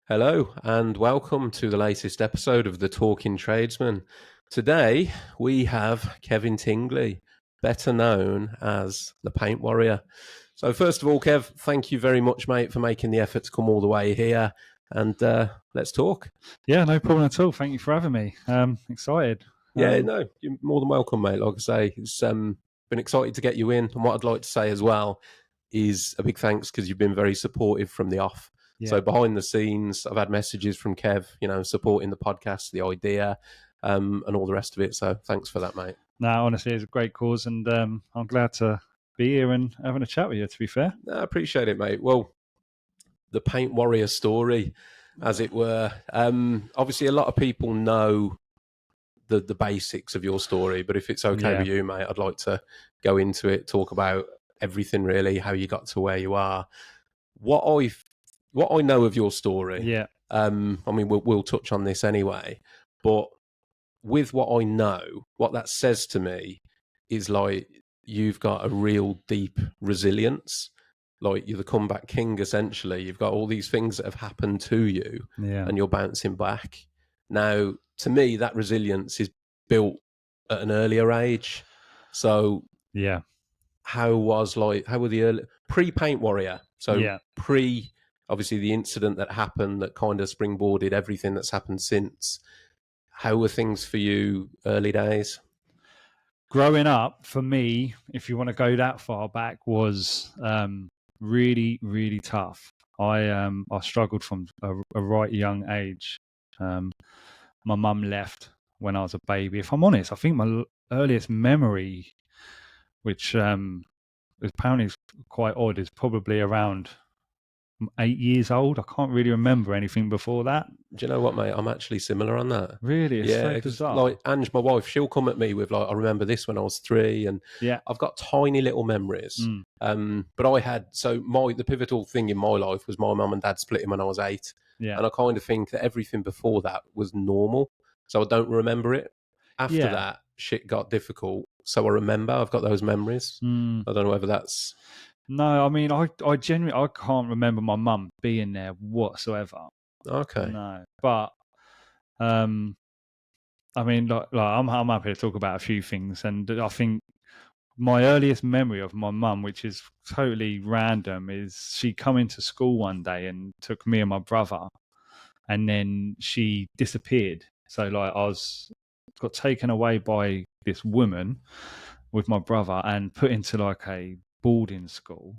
Hello and welcome to the latest episode of The Talking Tradesman. Today we have Kevin Tingley, better known as the Paint Warrior. So first of all, Kev, thank you very much, mate, for making the effort to come all the way here and let's talk. Yeah, no problem at all. Thank you for having me. Excited. Yeah, no, you're more than welcome, mate. Like I say, it's been excited to get you in. And what I'd like to say as well is a big thanks because you've been very supportive from the off. Yeah. So behind the scenes, I've had messages from Kev, supporting the podcast, the idea, and all the rest of it. So thanks for that, mate. No, honestly, it's a great cause, and I'm glad to be here and having a chat with you, to be fair. I appreciate it, mate. Well, the Paint Warrior story, as it were. Obviously, a lot of people know the basics of your story, but if it's okay with you, mate, I'd like to go into it, talk about everything really, how you got to where you are. What I know of your story, Yeah. I mean, we'll touch on this anyway, but with what I know, what that says to me is like you've got a real deep resilience. Like you're the comeback king, essentially. You've got all these things that have happened to you, and you're bouncing back. Now, to me, that resilience is built at an earlier age. So, yeah, how were the early pre-Paint Warrior? So pre, obviously, the incident that happened that kind of springboarded everything that's happened since. How were things for you early days? Growing up, for me, if you want to go that far back, was really, really tough. I struggled from a right young age. My mum left when I was a baby. If I'm honest, I think my earliest memory, which apparently is quite odd, is probably around 8 years old. I can't really remember anything before that. Do you know what, mate? I'm actually similar on that. Really? It's so bizarre. Like Ange, my wife, she'll come at me with like, I remember this when I was 3, and I've got tiny little memories. But I had the pivotal thing in my life was my mum and dad splitting when I was 8. Yeah. And I kind of think that everything before that was normal. So I don't remember it. After that, shit got difficult. So I remember, I've got those memories. I don't know whether that's... No, I mean, I genuinely, I can't remember my mum being there whatsoever. Okay. No, but, I mean, like I'm happy to talk about a few things, and I think my earliest memory of my mum, which is totally random, is she come into school one day and took me and my brother, and then she disappeared. So like got taken away by this woman with my brother and put into like a boarding school.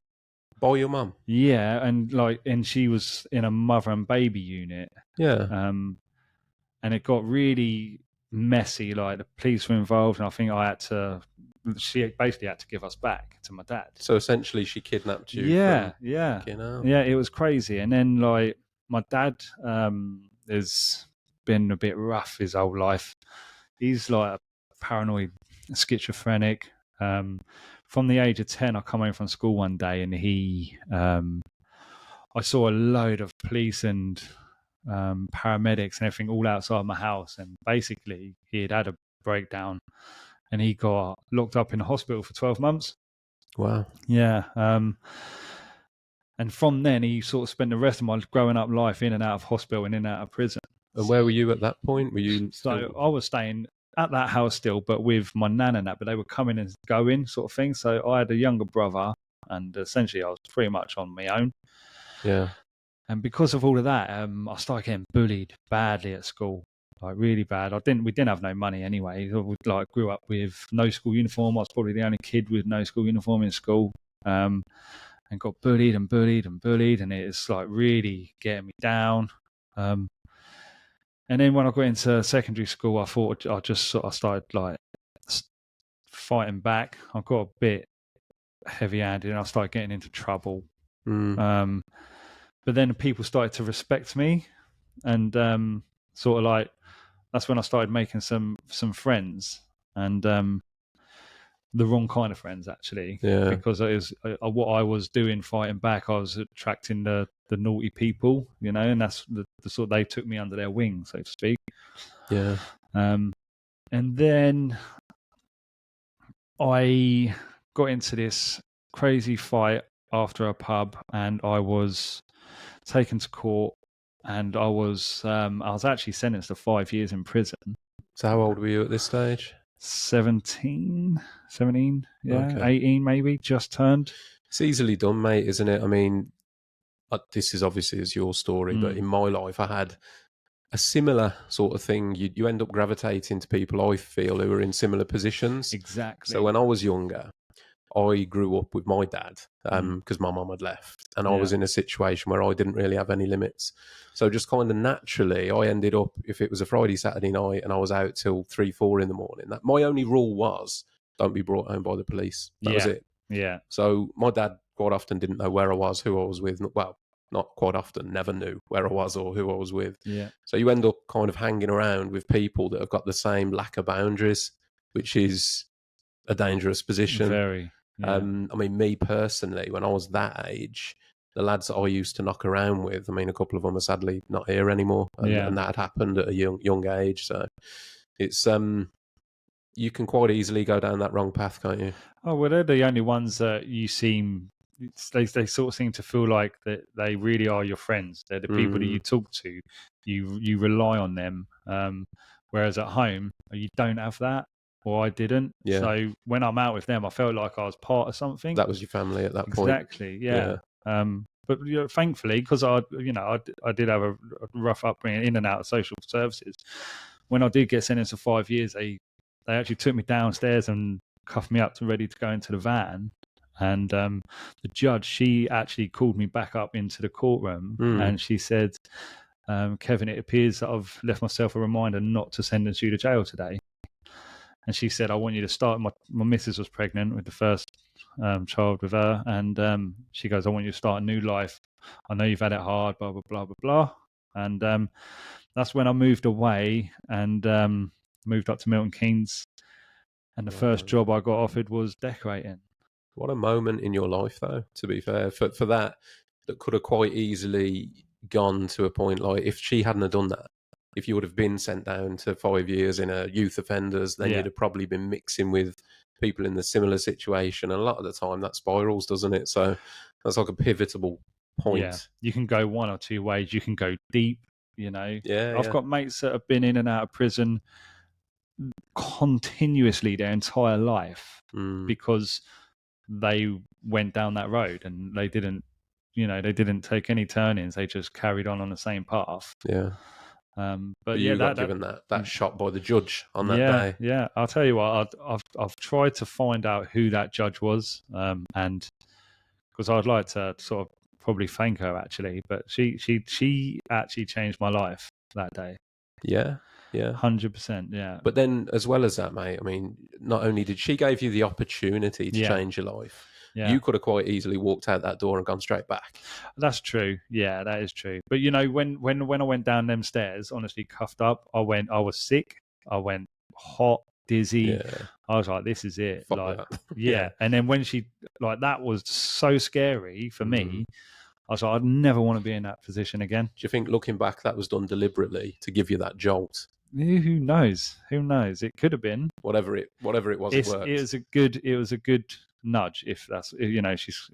By your mum? Yeah, and she was in a mother and baby unit. Yeah. And it got really messy. Like the police were involved, and I think she basically had to give us back to my dad. So essentially, she kidnapped you. Yeah. It was crazy. And then like my dad has been a bit rough his whole life. He's like a paranoid schizophrenic. From the age of 10, I come home from school one day and I saw a load of police and paramedics and everything all outside my house. And basically, he had a breakdown and he got locked up in a hospital for 12 months. Wow. Yeah. And from then, he sort of spent the rest of my growing up life in and out of hospital and in and out of prison. And where were you at that point? Were you So I was staying at that house still, but with my nan and that, but they were coming and going sort of thing. So I had a younger brother, and essentially I was pretty much on my own. Yeah. And because of all of that, I started getting bullied badly at school, like really bad. We didn't have no money anyway. We like grew up with no school uniform. I was probably the only kid with no school uniform in school, and got bullied and bullied and bullied, and it's like really getting me down. And then when I got into secondary school, I thought I just sort of started like fighting back. I got a bit heavy-handed and I started getting into trouble. But then people started to respect me, and sort of like that's when I started making some friends, and the wrong kind of friends actually, because it was what I was doing fighting back. I was attracting the naughty people, and that's the sort they took me under their wing, so to speak. Yeah. And then I got into this crazy fight after a pub, and I was taken to court, and I was actually sentenced to 5 years in prison. So how old were you at this stage? 17, yeah, Okay. 18 maybe, just turned. It's easily done, mate, isn't it? I mean, this is obviously is your story, but in my life, I had a similar sort of thing. You end up gravitating to people I feel who are in similar positions. Exactly. So when I was younger, I grew up with my dad because my mum had left, and I was in a situation where I didn't really have any limits. So just kind of naturally, I ended up, if it was a Friday, Saturday night, and I was out till 3, 4 in the morning. That my only rule was, don't be brought home by the police. That was it. Yeah. So my dad quite often didn't know where I was, who I was with. Well, not quite often, never knew where I was or who I was with. Yeah. So you end up kind of hanging around with people that have got the same lack of boundaries, which is a dangerous position. Very. Yeah. I mean, me personally, when I was that age, the lads that I used to knock around with, I mean, a couple of them are sadly not here anymore, and that had happened at a young age. So it's you can quite easily go down that wrong path, can't you? Oh, well, they're the only ones that you seem. They sort of seem to feel like that they really are your friends. They're the people that you talk to. You rely on them. Whereas at home, you don't have that, or I didn't. Yeah. So when I'm out with them, I felt like I was part of something. That was your family at that point. Exactly. Yeah. But thankfully, because I did have a rough upbringing in and out of social services. When I did get sentenced to 5 years, they actually took me downstairs and cuffed me up to ready to go into the van. And the judge, she actually called me back up into the courtroom, and she said, Kevin, it appears that I've left myself a reminder not to sentence you to jail today. And she said, I want you to start. My missus was pregnant with the first child with her. And she goes, I want you to start a new life. I know you've had it hard, blah, blah, blah, blah, blah. And that's when I moved away and moved up to Milton Keynes. And the first job I got offered was decorating. What a moment in your life, though, to be fair. For that could have quite easily gone to a point like if she hadn't have done that, if you would have been sent down to 5 years in a youth offenders, then you'd have probably been mixing with people in the similar situation. And a lot of the time that spirals, doesn't it? So that's like a pivotal point. Yeah, you can go one or two ways. You can go deep, I've got mates that have been in and out of prison continuously their entire life because they went down that road and they didn't take any turnings. They just carried on the same path. Yeah. But you got given that shot by the judge on that day. Yeah, I'll tell you what, I've tried to find out who that judge was, and because I'd like to sort of probably thank her actually, but she actually changed my life that day. Yeah. 100%. Yeah. But then, as well as that, mate, I mean, not only did she give you the opportunity to change your life, you could have quite easily walked out that door and gone straight back. That's true. Yeah, that is true. But when I went down them stairs, honestly, cuffed up, I was sick. I went hot, dizzy. Yeah. I was like, this is it. Fuck like, that. yeah. And then when she that was so scary for me. I was like, I'd never want to be in that position again. Do you think, looking back, that was done deliberately to give you that jolt? Who knows? It could have been. Whatever it was, it worked. It was a good nudge. If that's it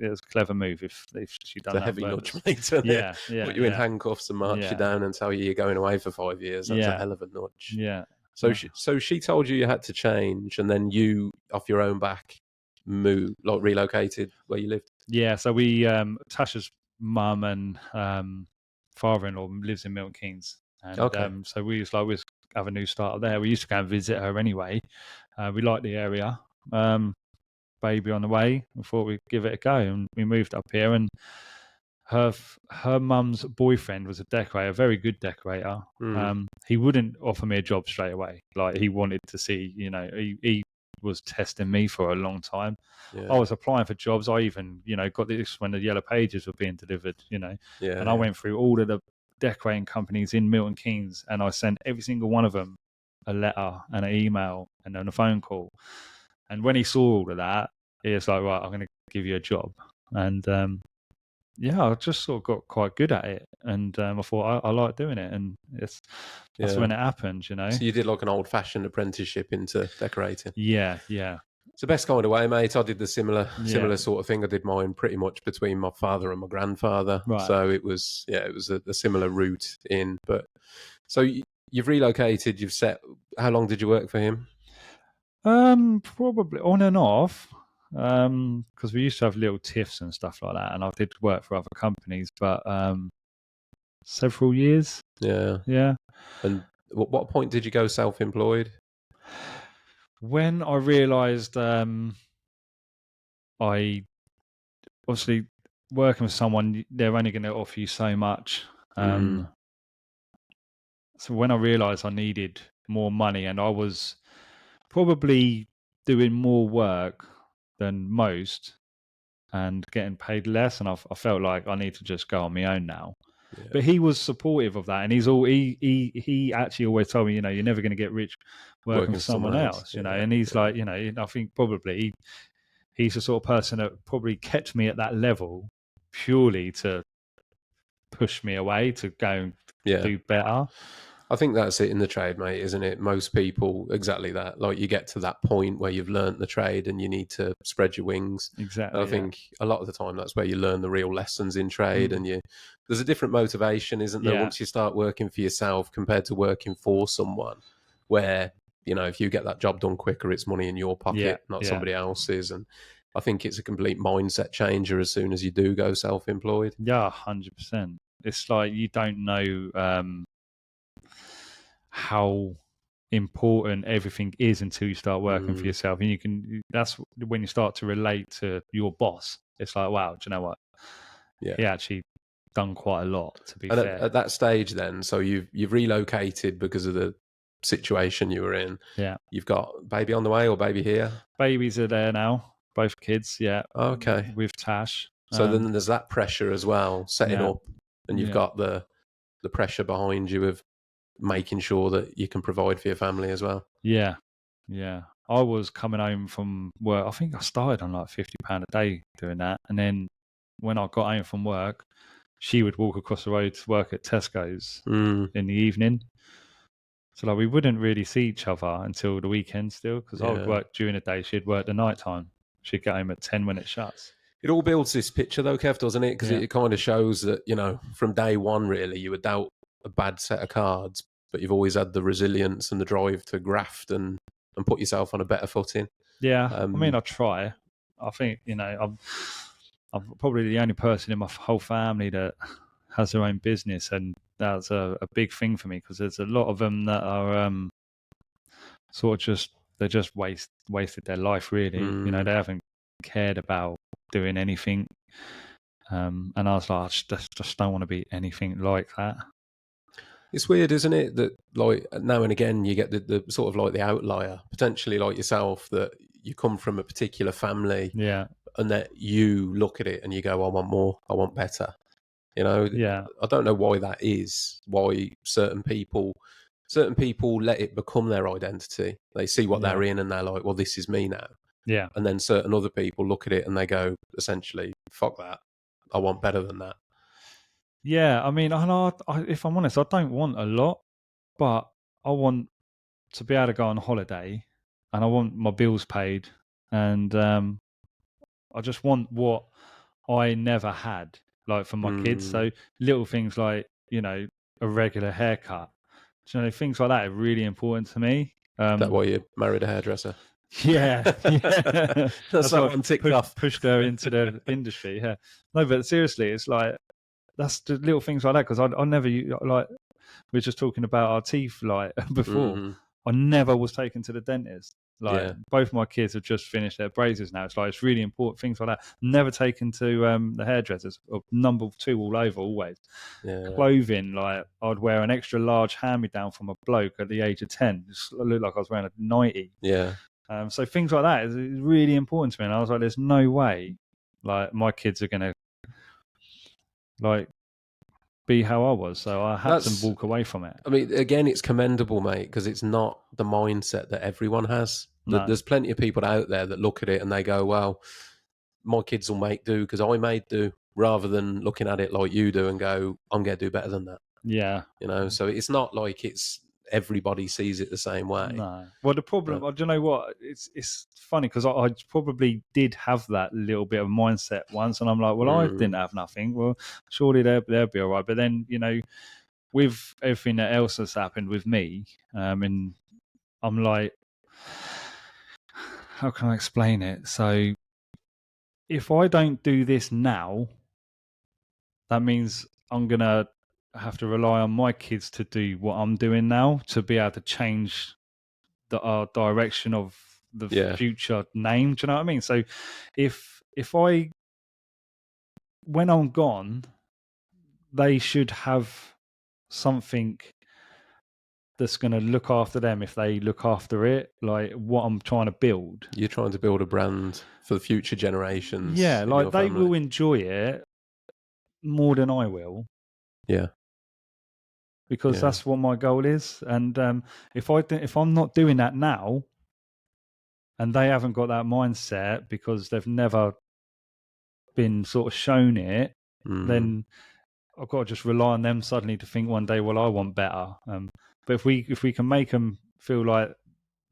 was a clever move. If she done it's a heavy nudge, mate. Isn't it? Put you in handcuffs and march you down and tell you you're going away for 5 years. That's a hell of a nudge. Yeah. So she told you had to change, and then you, off your own back, relocated where you lived. Yeah. So we Tasha's mum and father-in-law lives in Milton Keynes, and so we was have a new start there. We used to go and visit her anyway. We liked the area. Baby on the way. We thought we'd give it a go, and we moved up here. And her mum's boyfriend was a decorator, a very good decorator. He wouldn't offer me a job straight away. Like, he wanted to see, he was testing me for a long time. I was applying for jobs. I even, got this when the yellow pages were being delivered, and I went through all of the decorating companies in Milton Keynes, and I sent every single one of them a letter and an email and then a phone call. And when he saw all of that, he was like, right, I'm going to give you a job. And I just sort of got quite good at it. And I thought I like doing it. And that's when it happened, So you did like an old-fashioned apprenticeship into decorating. Yeah. the best kind of way, mate. I did the similar Yeah. sort of thing. I did mine pretty much between my father and my grandfather. Right. So it was a similar route in. But so you've relocated. You've set. How long did you work for him? Probably on and off. Because we used to have little tiffs and stuff like that, and I did work for other companies, but several years. Yeah. Yeah. And what point did you go self-employed? When I realised, I obviously working with someone, they're only going to offer you so much. Mm, So when I realised I needed more money, and I was probably doing more work than most and getting paid less, and I felt like I need to just go on my own now. yeah. But he was supportive of that, and he actually always told me, you're never going to get rich working Working for for someone someone else. else, Yeah. and he's Yeah. like, I think probably he's the sort of person that probably kept me at that level purely to push me away to go and Yeah. do better. I think that's it in the trade, mate, isn't it? Most people, exactly that. Like you get to that point where you've learnt the trade and you need to spread your wings. And I Exactly. Yeah. think a lot of the time that's where you learn the real lessons in trade. Mm. And there's a different motivation, isn't there? Yeah. Once you start working for yourself compared to working for someone, where if you get that job done quicker, it's money in your Yeah. pocket, not Yeah. somebody else's. And I think it's a complete mindset changer as soon as you do go self-employed. Yeah. 100%. It's like you don't know how important everything is until you start working for Mm, yourself, and that's when you start to relate to your boss. It's like, wow, do you know what? yeah. He actually done quite a lot, to be And fair. at that stage, then, so you've relocated because of the situation you were in. Yeah. You've got baby on the way or baby here. Babies are there now, both kids. Yeah. Okay. With Tash. So then there's that pressure as well, setting Yeah. up, and you've Yeah. got the pressure behind you of making sure that you can provide for your family as well. Yeah. Yeah. I was coming home from work. I think I started on like £50 a day doing that. And then when I got home from work, she would walk across the road to work at Tesco's Mm, in the evening. So like we wouldn't really see each other until the weekend still, because I would yeah. work during the day, she'd work the night time. She'd get home at 10 when it shuts. It all builds this picture, though, Kev, doesn't it? Because Yeah. it kind of shows that, from day one, really, you were dealt a bad set of cards, but you've always had the resilience and the drive to graft and put yourself on a better footing. Yeah. I mean, I try. I think, I'm probably the only person in my whole family that has their own business, and that's a big thing for me, because there's a lot of them that are sort of they just wasted their life, really. They haven't cared about doing anything. And I was like, I just don't want to be anything like that. It's weird, isn't it, that like now and again you get the sort of like the outlier, potentially like yourself, that you come from a particular family Yeah. and that you look at it and you go, I want more, I want better. Yeah. I don't know why that is, why certain people let it become their identity. They see what Yeah. they're in and they're like, well, this is me now. Yeah. And then certain other people look at it and they go, essentially, fuck that. I want better than that. Yeah. I mean, if I'm honest, I don't want a lot, but I want to be able to go on holiday, and I want my bills paid, and I just want what I never had, like for my kids. Mm. So little things like, a regular haircut. Things like that are really important to me. That why you married a hairdresser? Yeah, yeah. That's that what one ticked off. pushed her into the industry. Yeah, no, but seriously, it's like that's the little things like that, because I never like we were just talking about our teeth like before. Mm-hmm. I never was taken to the dentist. Like Yeah. both my kids have just finished their braces now. It's like it's really important, things like that. Never taken to the hairdressers. Number 2 all over always. Yeah. Clothing, like I'd wear an extra large hand me down from a bloke at the age of 10. Just looked like I was wearing a 90. Yeah. So things like that is really important to me. And I was like, there's no way like my kids are gonna like be how I was. So I had to walk away from it. I mean, again, it's commendable, mate, because it's not the mindset that everyone has. No. There's plenty of people out there that look at it and they go, well, my kids will make do because I made do, rather than looking at it like you do and go, I'm going to do better than that. Yeah. So it's not like it's everybody sees it the same way. No. Well, the problem, do you know what? It's funny because I probably did have that little bit of mindset once, and I'm like, well, I didn't have nothing. Well, surely they'll be all right. But then, with everything that else has happened with me, and I'm like, how can I explain it? So, if I don't do this now, that means I'm gonna have to rely on my kids to do what I'm doing now to be able to change the direction of the future name. Do you know what I mean? So if when I'm gone, they should have something that's going to look after them if they look after it, like what I'm trying to build. You're trying to build a brand for the future generations. Yeah, like they will enjoy it more than I will. Yeah. Because that's what my goal is. And if I'm not doing that now, and they haven't got that mindset because they've never been sort of shown it, then I've got to just rely on them suddenly to think one day, well, I want better. But if we can make them feel like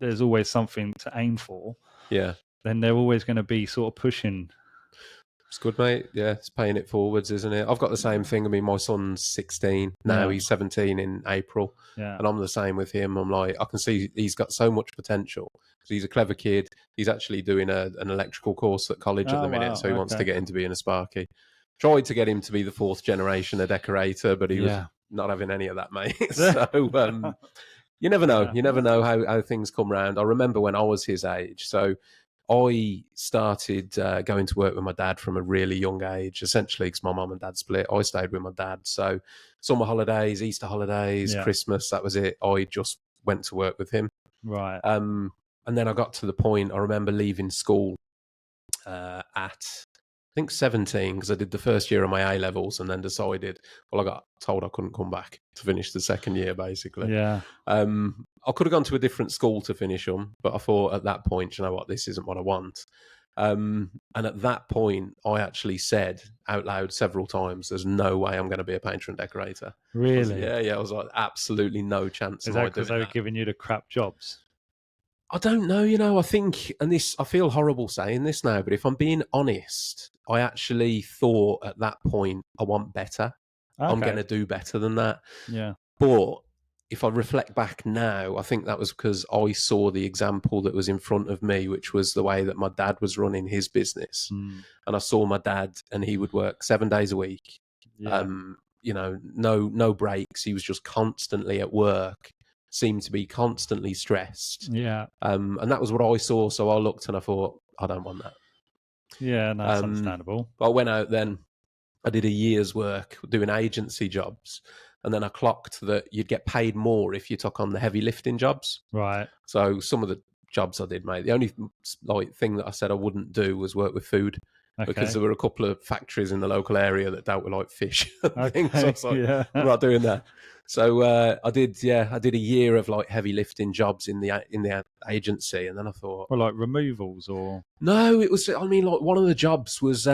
there's always something to aim for, then they're always going to be sort of pushing. It's good, mate. Yeah, it's paying it forwards, isn't it? I've got the same thing. I mean, my son's 16 now. He's 17 in April. And I'm the same with him. I'm like, I can see he's got so much potential. He's a clever kid. He's actually doing an electrical course at college at the minute. So he wants to get into being a Sparky. Tried to get him to be the fourth generation a decorator, but he was not having any of that, mate. So you never know. You never know how things come round. I remember when I was his age. So I started going to work with my dad from a really young age, essentially because my mum and dad split. I stayed with my dad. So summer holidays, Easter holidays, Christmas, that was it. I just went to work with him. Right. And then I got to the point, I remember leaving school at, I think 17, because I did the first year of my A-levels and then decided, well, I got told I couldn't come back to finish the second year, basically. Yeah. I could have gone to a different school to finish them, but I thought at that point, you know what, this isn't what I want. And at that point, I actually said out loud several times, there's no way I'm going to be a painter and decorator. Really? I was like, absolutely no chance. Is that because they were giving you the crap jobs? I don't know, I think, and this, I feel horrible saying this now, but if I'm being honest, I actually thought at that point, I want better. Okay. I'm going to do better than that. Yeah. But if I reflect back now, I think that was because I saw the example that was in front of me, which was the way that my dad was running his business. And I saw my dad, and he would work 7 days a week. Yeah. No breaks. He was just constantly at work, seemed to be constantly stressed. Yeah. And that was what I saw. So I looked and I thought, I don't want that. Yeah, no, that's understandable. But I went out then, I did a year's work doing agency jobs. And then I clocked that you'd get paid more if you took on the heavy lifting jobs. Right. So some of the jobs I did, mate, the only thing that I said I wouldn't do was work with food. Okay. Because there were a couple of factories in the local area that dealt with like fish and things. So I was like, I'm not doing that. So I did a year of like heavy lifting jobs in the agency, and then I thought, well, like removals or no, it was. I mean, like one of the jobs was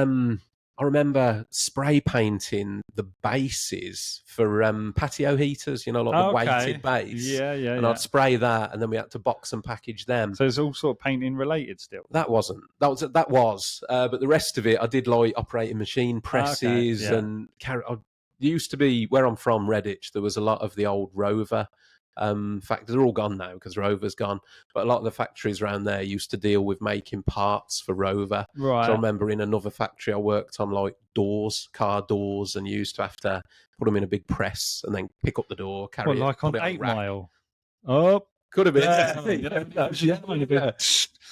I remember spray painting the bases for patio heaters, like the weighted base. Yeah. And I'd spray that, and then we had to box and package them. So it's all sort of painting related still? That was. But the rest of it, I did like operating machine presses and I used to be, where I'm from, Redditch, there was a lot of the old Rover factories. They're all gone now because Rover's gone. But a lot of the factories around there used to deal with making parts for Rover. Right. So I remember in another factory I worked on like doors, car doors, and you used to have to put them in a big press and then pick up the door, carry it. Like on 8 Mile? Oh, could have been. That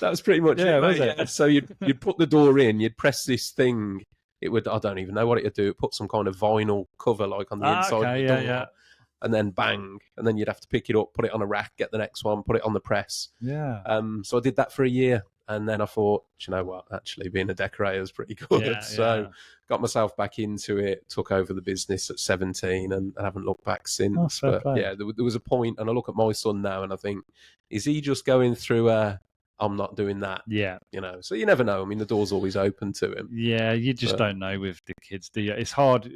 was pretty much it. Was it? So you'd put the door in, you'd press this thing. It would, I don't even know what it would do. It put some kind of vinyl cover like on the inside of the door. Yeah. And then bang, and then you'd have to pick it up, put it on a rack, get the next one, put it on the press. Yeah. So I did that for a year, and then I thought, you know what? Actually, being a decorator is pretty good. Yeah, so got myself back into it, took over the business at 17, and I haven't looked back since. But yeah, there was a point, and I look at my son now, and I think, is he just going through I'm not doing that? Yeah. So you never know. I mean, the door's always open to him. Yeah, you just don't know with the kids, do you? It's hard,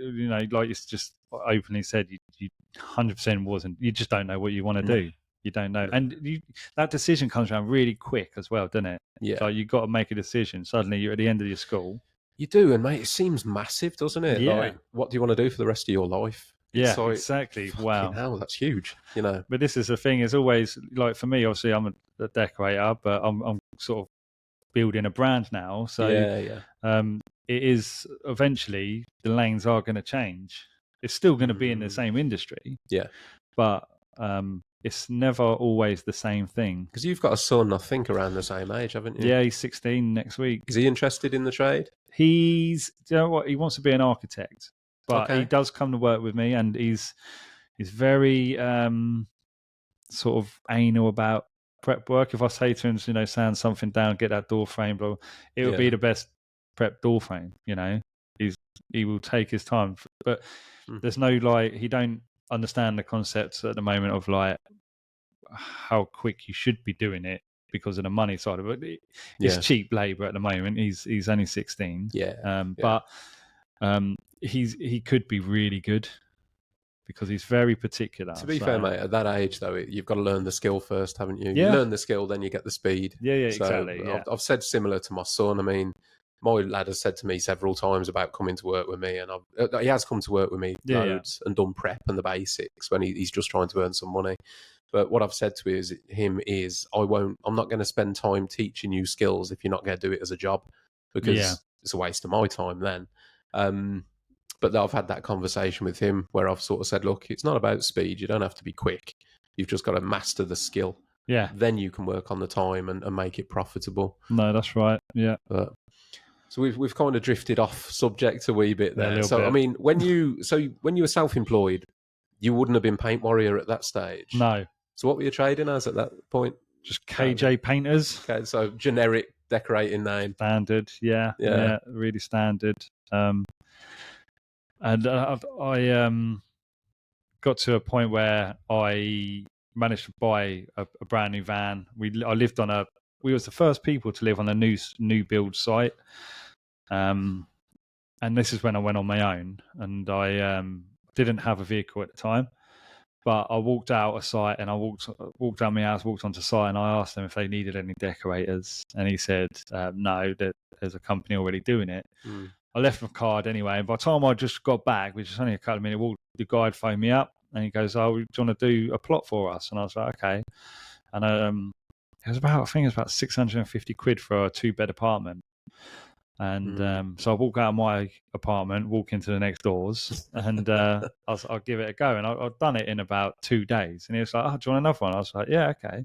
like it's just openly said you 100% wasn't. You just don't know what you want to do. You don't know, and that decision comes around really quick as well, doesn't it? Yeah. Like you've got to make a decision. Suddenly you're at the end of your school. You do, and mate, it seems massive, doesn't it? Yeah. Like, what do you want to do for the rest of your life? It's Yeah, like, exactly. fucking Wow. hell, that's huge, you know. But this is the thing. It's always like for me. Obviously, I'm a decorator, but I'm sort of building a brand now. So Yeah. it is eventually the lanes are going to change. It's still going to be in the same industry. Yeah. But it's never always the same thing. Because you've got a son, I think, around the same age, haven't you? Yeah, he's 16 next week. Is he interested in the trade? You know what? He wants to be an architect, but Okay. he does come to work with me, and he's very sort of anal about prep work. If I say to him, sand something down, get that door frame, blah, it would be the best prep door frame. He will take his time, but there's no he don't understand the concepts at the moment of how quick you should be doing it because of the money side of it. It's cheap labor at the moment. He's only 16. But he could be really good because he's very particular. To be fair, mate, at that age though, you've got to learn the skill first, haven't you? Yeah. You learn the skill, then you get the speed. Yeah, exactly. Yeah. I've said similar to my son. I mean, my lad has said to me several times about coming to work with me, and he has come to work with me loads and done prep and the basics when he's just trying to earn some money. But what I've said to him is, I'm not going to spend time teaching you skills if you're not going to do it as a job, because it's a waste of my time then. But I've had that conversation with him where I've sort of said, look, it's not about speed. You don't have to be quick. You've just got to master the skill. Yeah. Then you can work on the time and make it profitable. No, that's right. Yeah. So we've kind of drifted off subject a wee bit there. Bit. I mean, when you were self-employed, you wouldn't have been paint warrior at that stage. No. So what were you trading as at that point? Just KJ Painters. Okay, so generic decorating name. Standard, yeah, really standard. And I got to a point where I managed to buy a brand new van. We was the first people to live on a new build site. And this is when I went on my own, and I didn't have a vehicle at the time. But I walked out a site, and I walked out my house, walked onto site, and I asked them if they needed any decorators, and he said no, that there's a company already doing it. I left my card anyway, and by the time I just got back, which was only a couple of minutes walk, the guy phoned me up, and he goes, "Oh, do you want to do a plot for us?" And I was like, "Okay." And it was about 650 quid for a 2-bed apartment. And so I walk out of my apartment, walk into the next doors, and I'll give it a go. And I've done it in about 2 days. And he was like, "Oh, do you want another one?" I was like, "Yeah, okay." And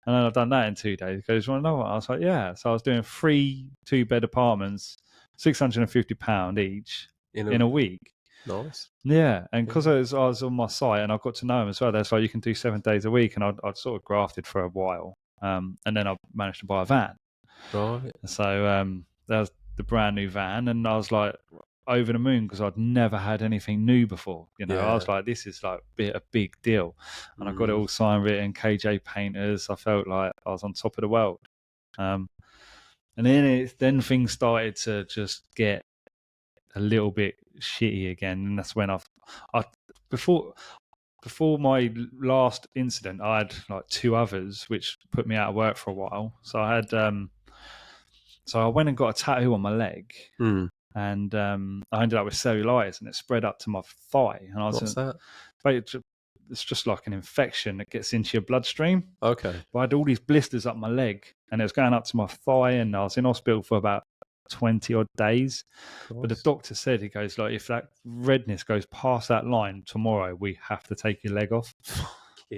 then I've done that in 2 days. He goes, "Do you want another one?" I was like, "Yeah." So I was doing 3 2-bed apartments, £650 each in a week. Nice. Yeah, and because I was on my site and I got to know him as well, that's like you can do 7 days a week, and I'd sort of grafted for a while, and then I managed to buy a van. Right. So that was the brand new van, and I was like over the moon because I'd never had anything new before. I was like, this is like a big deal, and I got it all signed, written, KJ Painters. I felt like I was on top of the world. And then things started to just get a little bit shitty again, and that's when before my last incident, I had like 2 others which put me out of work for a while. So I had so I went and got a tattoo on my leg, and I ended up with cellulitis, and it spread up to my thigh. And What's that? It's just like an infection that gets into your bloodstream. Okay. But I had all these blisters up my leg, and it was going up to my thigh, and I was in hospital for about 20 odd days. Nice. But the doctor said, he goes, like, if that redness goes past that line tomorrow, we have to take your leg off.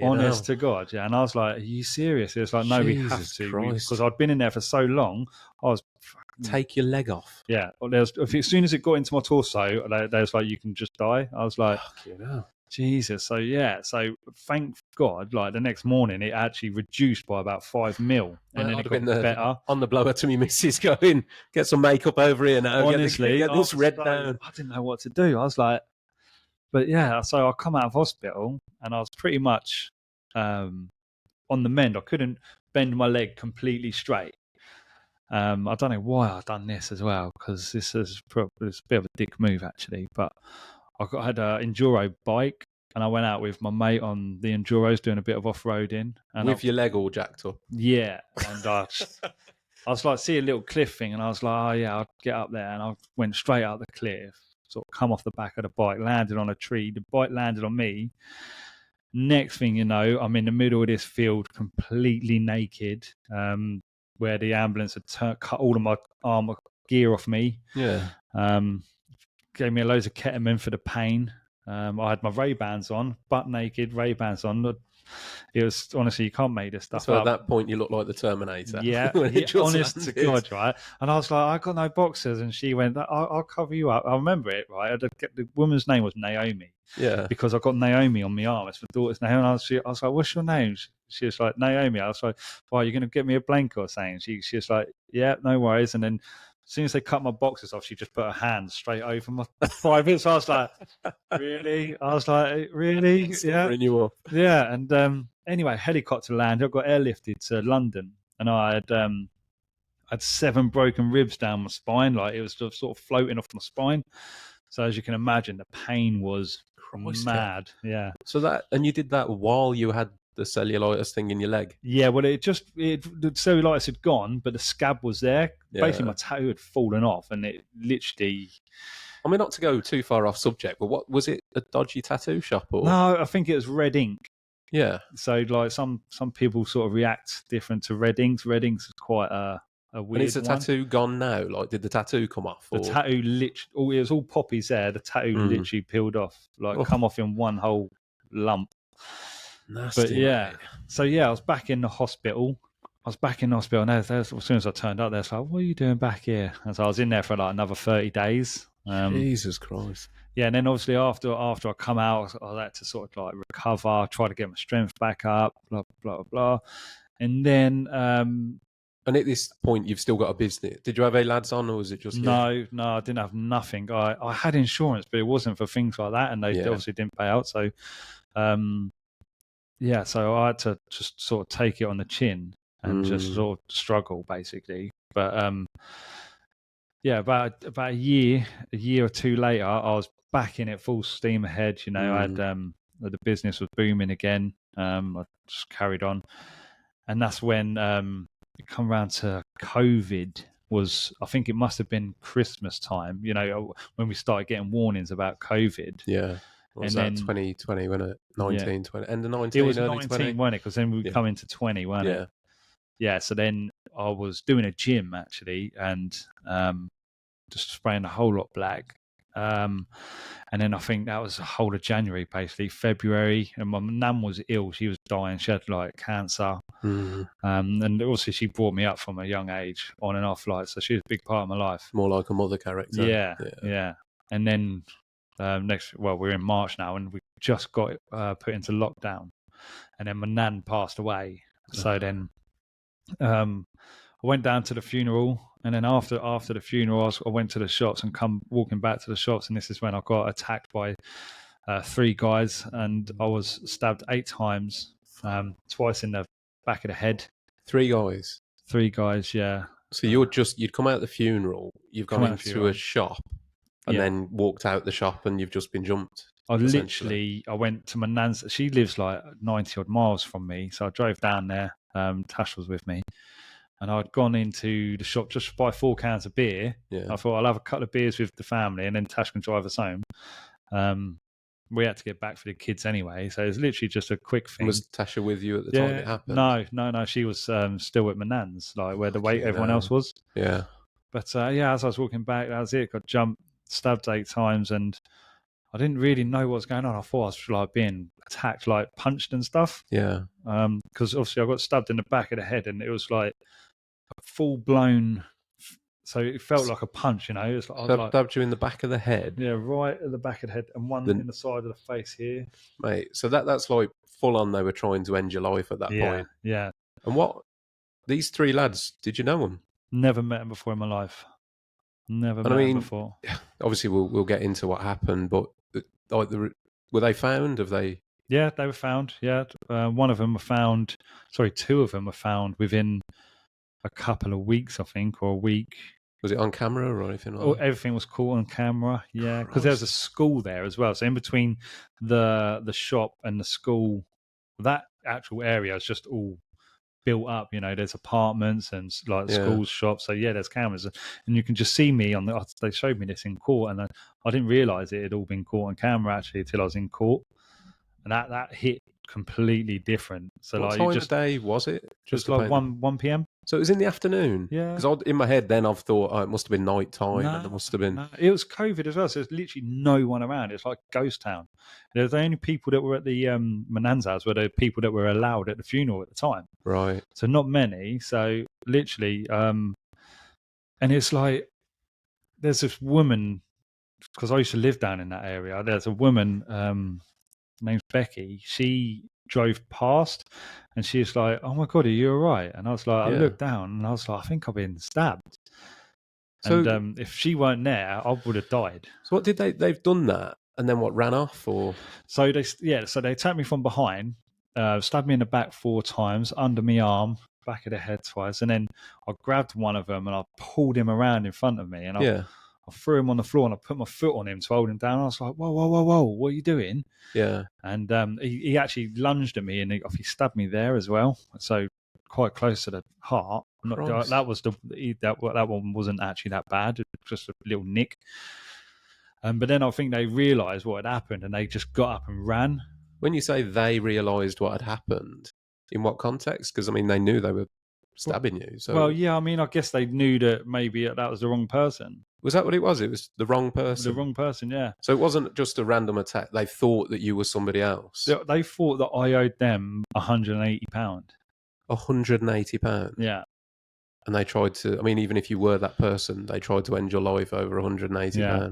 Honest to God, yeah. And I was like, are you serious? It was like, no, we have to, because I'd been in there for so long. I was take your leg off. Yeah. As soon as it got into my torso, they was like, you can just die. I was like, Jesus. So yeah. So thank God, like the next morning, it actually reduced by about 5 mil, and then it got better. On the blower to me, missus, going, get some makeup over here now. Honestly, get this red down. I didn't know what to do. I was like, but yeah. So I come out of hospital, and I was pretty much on the mend. I couldn't bend my leg completely straight. I don't know why I've done this as well, because this is a bit of a dick move actually, but had an enduro bike, and I went out with my mate on the enduros doing a bit of off-roading. And With your leg all jacked up. yeah, and I was like, see a little cliff thing, and I was like, oh yeah, I'll get up there, and I went straight up the cliff, sort of come off the back of the bike, landed on a tree. The bike landed on me. Next thing you know, I'm in the middle of this field, completely naked, where the ambulance had cut all of my armor gear off me. Yeah. Gave me loads of ketamine for the pain. I had my Ray-Bans on, butt naked, Ray-Bans on. It was, honestly, you can't make this stuff So up. at that point, you look like the Terminator. Yeah, when it just honest to landed. God, right? And I was like, I got no boxers, and she went, I'll cover you up. I remember it, right? The woman's name was Naomi. Yeah. Because I got Naomi on my arm. It's my daughter's name. And I was like, what's your name? She was like, Naomi. I was like, why, you're going to get me a blanket or something? She was like, yeah, no worries. And then as soon as they cut my boxes off, she just put her hand straight over my private. So I was like, really? I was like, really? Yeah. You up. Yeah. And anyway, helicopter land. I got airlifted to London, and I had 7 broken ribs down my spine. Like, it was just sort of floating off my spine. So as you can imagine, the pain was mad. Yeah. So and you did that while you had the cellulitis thing in your leg? Yeah, well, the cellulitis had gone, but the scab was there. Yeah. Basically, my tattoo had fallen off, and it literally... I mean, not to go too far off subject, but what was it, a dodgy tattoo shop? Or? No, I think it was red ink. Yeah. So, like, some people sort of react different to red inks. Red inks is quite a weird And is the tattoo gone now? Like, did the tattoo come off? The tattoo literally... it was all poppies there. The tattoo literally peeled off. Like, come off in one whole lump. Nasty, but yeah, mate. So yeah, I was back in the hospital. And as soon as I turned up, they're like, "What are you doing back here?" And so I was in there for like another 30 days. Jesus Christ! Yeah, and then obviously after I come out, I had to sort of like recover, try to get my strength back up, blah blah blah, and then. And at this point, you've still got a business. Did you have any lads on, or was it just no? I didn't have nothing. I had insurance, but it wasn't for things like that, and they obviously didn't pay out. So, yeah, so I had to just sort of take it on the chin and just sort of struggle, basically. But yeah, about a year or two later, I was back in it, full steam ahead. You know, I had the business was booming again. I just carried on, and that's when it come around to COVID. I think it must have been Christmas time. You know, when we started getting warnings about COVID. Yeah. What was that, 2020, wasn't it? 19, 20. End of 19, it was early 19, 20? wasn't it? Because then we come into 20, wasn't it? Yeah, so then I was doing a gym, actually, and just spraying a whole lot black. And then I think that was the whole of January, basically. February, and my nan was ill. She was dying. She had, like, cancer. And also she brought me up from a young age, on and off, like, so she was a big part of my life. More like a mother character. Yeah. And then... we're in March now, and we just got put into lockdown, and then my nan passed away. So then I went down to the funeral, and then after the funeral, I went to the shops and come walking back to the shops, and this is when I got attacked by 3 guys, and I was stabbed 8 times, twice in the back of the head. 3 guys? 3 guys, yeah. So you'd come out of the funeral, you've gone into a shop, and then walked out the shop, and you've just been jumped. I went to my nan's. She lives like 90 odd miles from me, so I drove down there. Tash was with me, and I'd gone into the shop just to buy 4 cans of beer. Yeah. I thought I'll have a couple of beers with the family, and then Tash can drive us home. We had to get back for the kids anyway, so it was literally just a quick thing. Was Tasha with you at the time it happened? No. She was still at my nan's, like where everyone else was. Yeah. But as I was walking back, that was it. Got jumped, stabbed 8 times, and I didn't really know what was going on. I thought I was like being attacked, like punched and stuff. Yeah. Because obviously I got stabbed in the back of the head, and it was like a full blown. So it felt like a punch, you know. It was like, stabbed you in the back of the head. Yeah, right at the back of the head, and one in the side of the face here. Mate, so that's like full on. They were trying to end your life at that point. Yeah. And these 3 lads? Did you know them? Never met them before in my life. Never met them before. Obviously, we'll get into what happened, but like, were they found? Have they? Yeah, they were found. Yeah, one of them were found. Sorry, 2 of them were found within a couple of weeks, I think, or a week. Was it on camera or anything like that? Everything was caught on camera. Yeah, because there's a Christ. school there as well. So in between the shop and the school, that actual area is just all built up. There's apartments and like Yeah. schools, shops. So yeah, there's cameras, and you can just see me on the. They showed me this in court, and I didn't realise it had all been caught on camera actually until I was in court, and that hit completely different. So What like time of day was it? Just it's to like paint. 1 p.m. So it was in the afternoon. Yeah. Because in my head, then I've thought, oh, it must have been night time, and there No, must have been. no, it was COVID as well. So there's literally no one around. It's like ghost town. There's the only people that were at the Mananzas were the people that were allowed at the funeral at the time. Right. So not many. So literally, and it's like there's this woman, because I used to live down in that area. There's a woman named Becky. She drove past, and she was like, "Oh my god, are you all right?" And I was like, I Yeah. looked down, and I was like, "I think I've been stabbed." So, And if she weren't there, I would have died. so what did they've done that, and then what, ran off, or? So they attacked me from behind, stabbed me in the back 4 times, under my arm, back of the head twice, and then I grabbed one of them and I pulled him around in front of me, and Yeah. I threw him on the floor and I put my foot on him to hold him down. I was like, "Whoa, whoa, whoa, whoa! What are you doing?" Yeah. And he actually lunged at me and he stabbed me there as well. So quite close to the heart. Christ. That was that one wasn't actually that bad, just a little nick. But then I think they realised what had happened and they just got up and ran. When you say they realised what had happened, in what context? Because I mean, they knew they were stabbing you. So, Well, yeah, I mean, I guess they knew that maybe that was the wrong person. was that what it was? It was the wrong person. The wrong person, yeah. So it wasn't just a random attack. They thought that you were somebody else. They thought that I owed them £180. £180. Yeah. And they tried to. I mean, even if you were that person, they tried to end your life over £180. Yeah.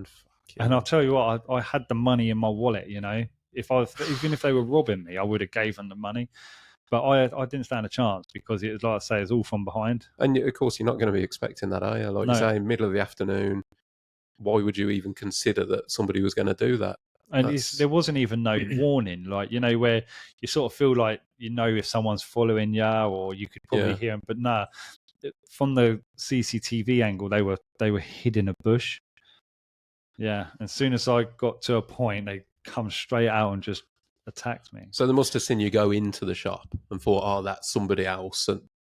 And I'll tell you what, I had the money in my wallet. Even if they were robbing me, I would have gave them the money. But I didn't stand a chance because it was, like I say, it's all from behind. And of course, you're not going to be expecting that, are you? Like you say, middle of the afternoon. Why would you even consider that somebody was going to do that? And there wasn't even no warning, like, where you sort of feel like if someone's following you, or you could probably hear them. But nah, from the CCTV angle, they were hid in a bush. Yeah, as soon as I got to a point, they come straight out and just attacked me. So they must have seen you go into the shop and thought, oh, that's somebody else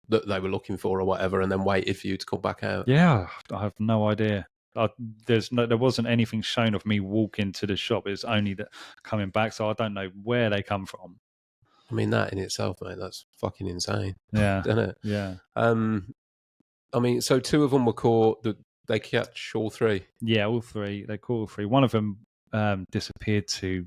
that they were looking for or whatever, and then waited for you to come back out. Yeah, I have no idea. There wasn't anything shown of me walking to the shop. It's only that coming back, so I don't know where they come from. I mean, that in itself, mate, that's fucking insane. Yeah, isn't it? Yeah. I mean, so 2 of them were caught. They catch all 3. Yeah, all 3. They caught all 3. One of them disappeared to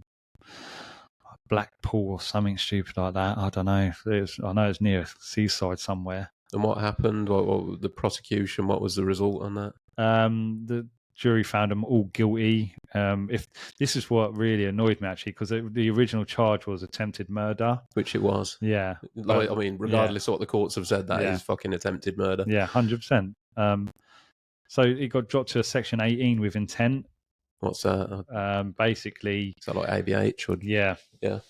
Blackpool or something stupid like that. I don't know. I know it's near a seaside somewhere. And what happened? What the prosecution? What was the result on that? The jury found them all guilty. If this is what really annoyed me, actually, because the original charge was attempted murder, which it was. Yeah, I mean, regardless of what the courts have said, that is fucking attempted murder. Yeah, 100%. So it got dropped to a section 18 with intent. What's that? Basically, is that like ABH or yeah,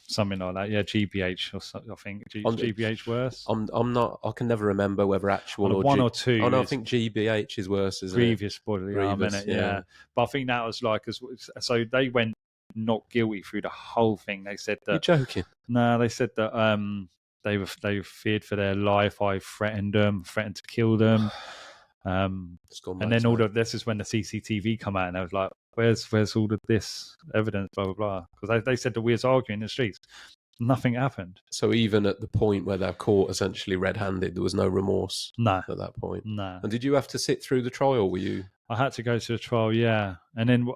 something like that. Yeah, GBH or something. I think GBH worse. I'm not. I can never remember whether actual or 1 or 2. Oh no, I think GBH is worse. Isn't grievous it? bodily harm, innit? Yeah, but I think that was like so they went not guilty through the whole thing. They said that. You're joking? No, they said that they were feared for their life. I threatened to kill them. And then this is when the CCTV come out, and I was like, "Where's all of this evidence?" Blah blah blah. Because they said that we was arguing in the streets, nothing happened. So even at the point where they're caught essentially red-handed, there was no remorse. No, at that point. No. And did you have to sit through the trial? Were you? I had to go to the trial, yeah. And then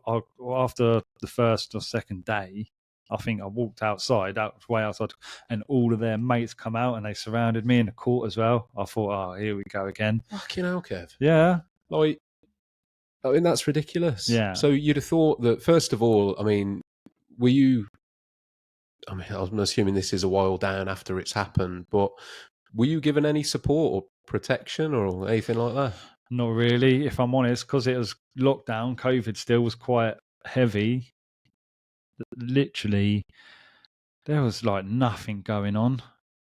after the first or second day, I think I walked outside, way outside, and all of their mates come out and they surrounded me in the court as well. I thought, oh, here we go again. Fucking hell, Kev. Yeah. Like, I mean, that's ridiculous. Yeah. So you'd have thought that, first of all, I mean, were you... I mean, I'm assuming this is a while down after it's happened, but were you given any support or protection or anything like that? Not really, if I'm honest, because it was lockdown. COVID still was quite heavy. Literally, there was like nothing going on.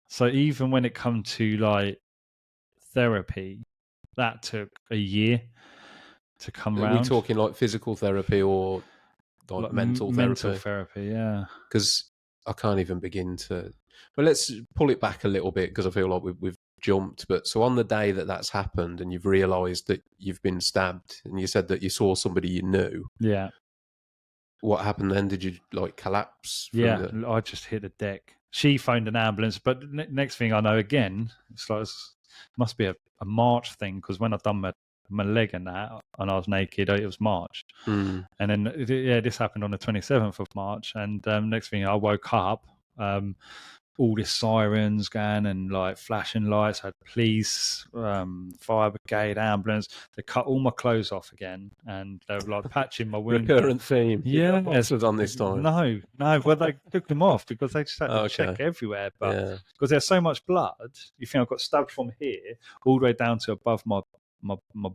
So even when it come to like therapy, that took a year. to come Are we round. talking like physical therapy or like Like mental mental therapy? therapy, yeah. Because I can't even begin to. Well, let's pull it back a little bit because I feel like we've jumped. But so on the day that that's happened and you've realised that you've been stabbed, and you said that you saw somebody you knew. Yeah. What happened then? Did you like collapse from Yeah, the? I just hit the deck. She phoned an ambulance, but next thing I know, again, it's like must be a March thing because when I done my leg and that, and I was naked, it was March, Mm, and then this happened on the 27th of March, and next thing I woke up, all this sirens going and like flashing lights. I had police, fire brigade, ambulance. They cut all my clothes off again, and they were like patching my wound up. recurrent theme. Yeah, Boxers on this time. no, well they took them off because they just had to Okay. check everywhere. But Yeah. because there's so much blood, you think I got stabbed from here all the way down to above my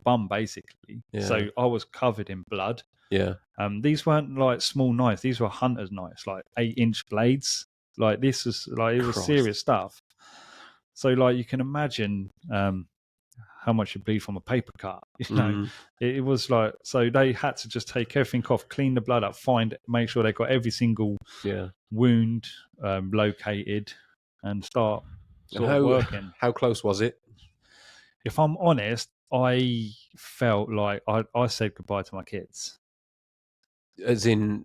bum, basically. Yeah. So I was covered in blood. Yeah. These weren't like small knives; these were hunter's knives, like 8-inch blades. Like this was like it was Christ. serious stuff. So like you can imagine how much you bleed from a paper cut. You know, it was like so they had to just take everything off, clean the blood up, make sure they got every single wound located, and start sort of working. How close was it? If I'm honest, I felt like I said goodbye to my kids. As in,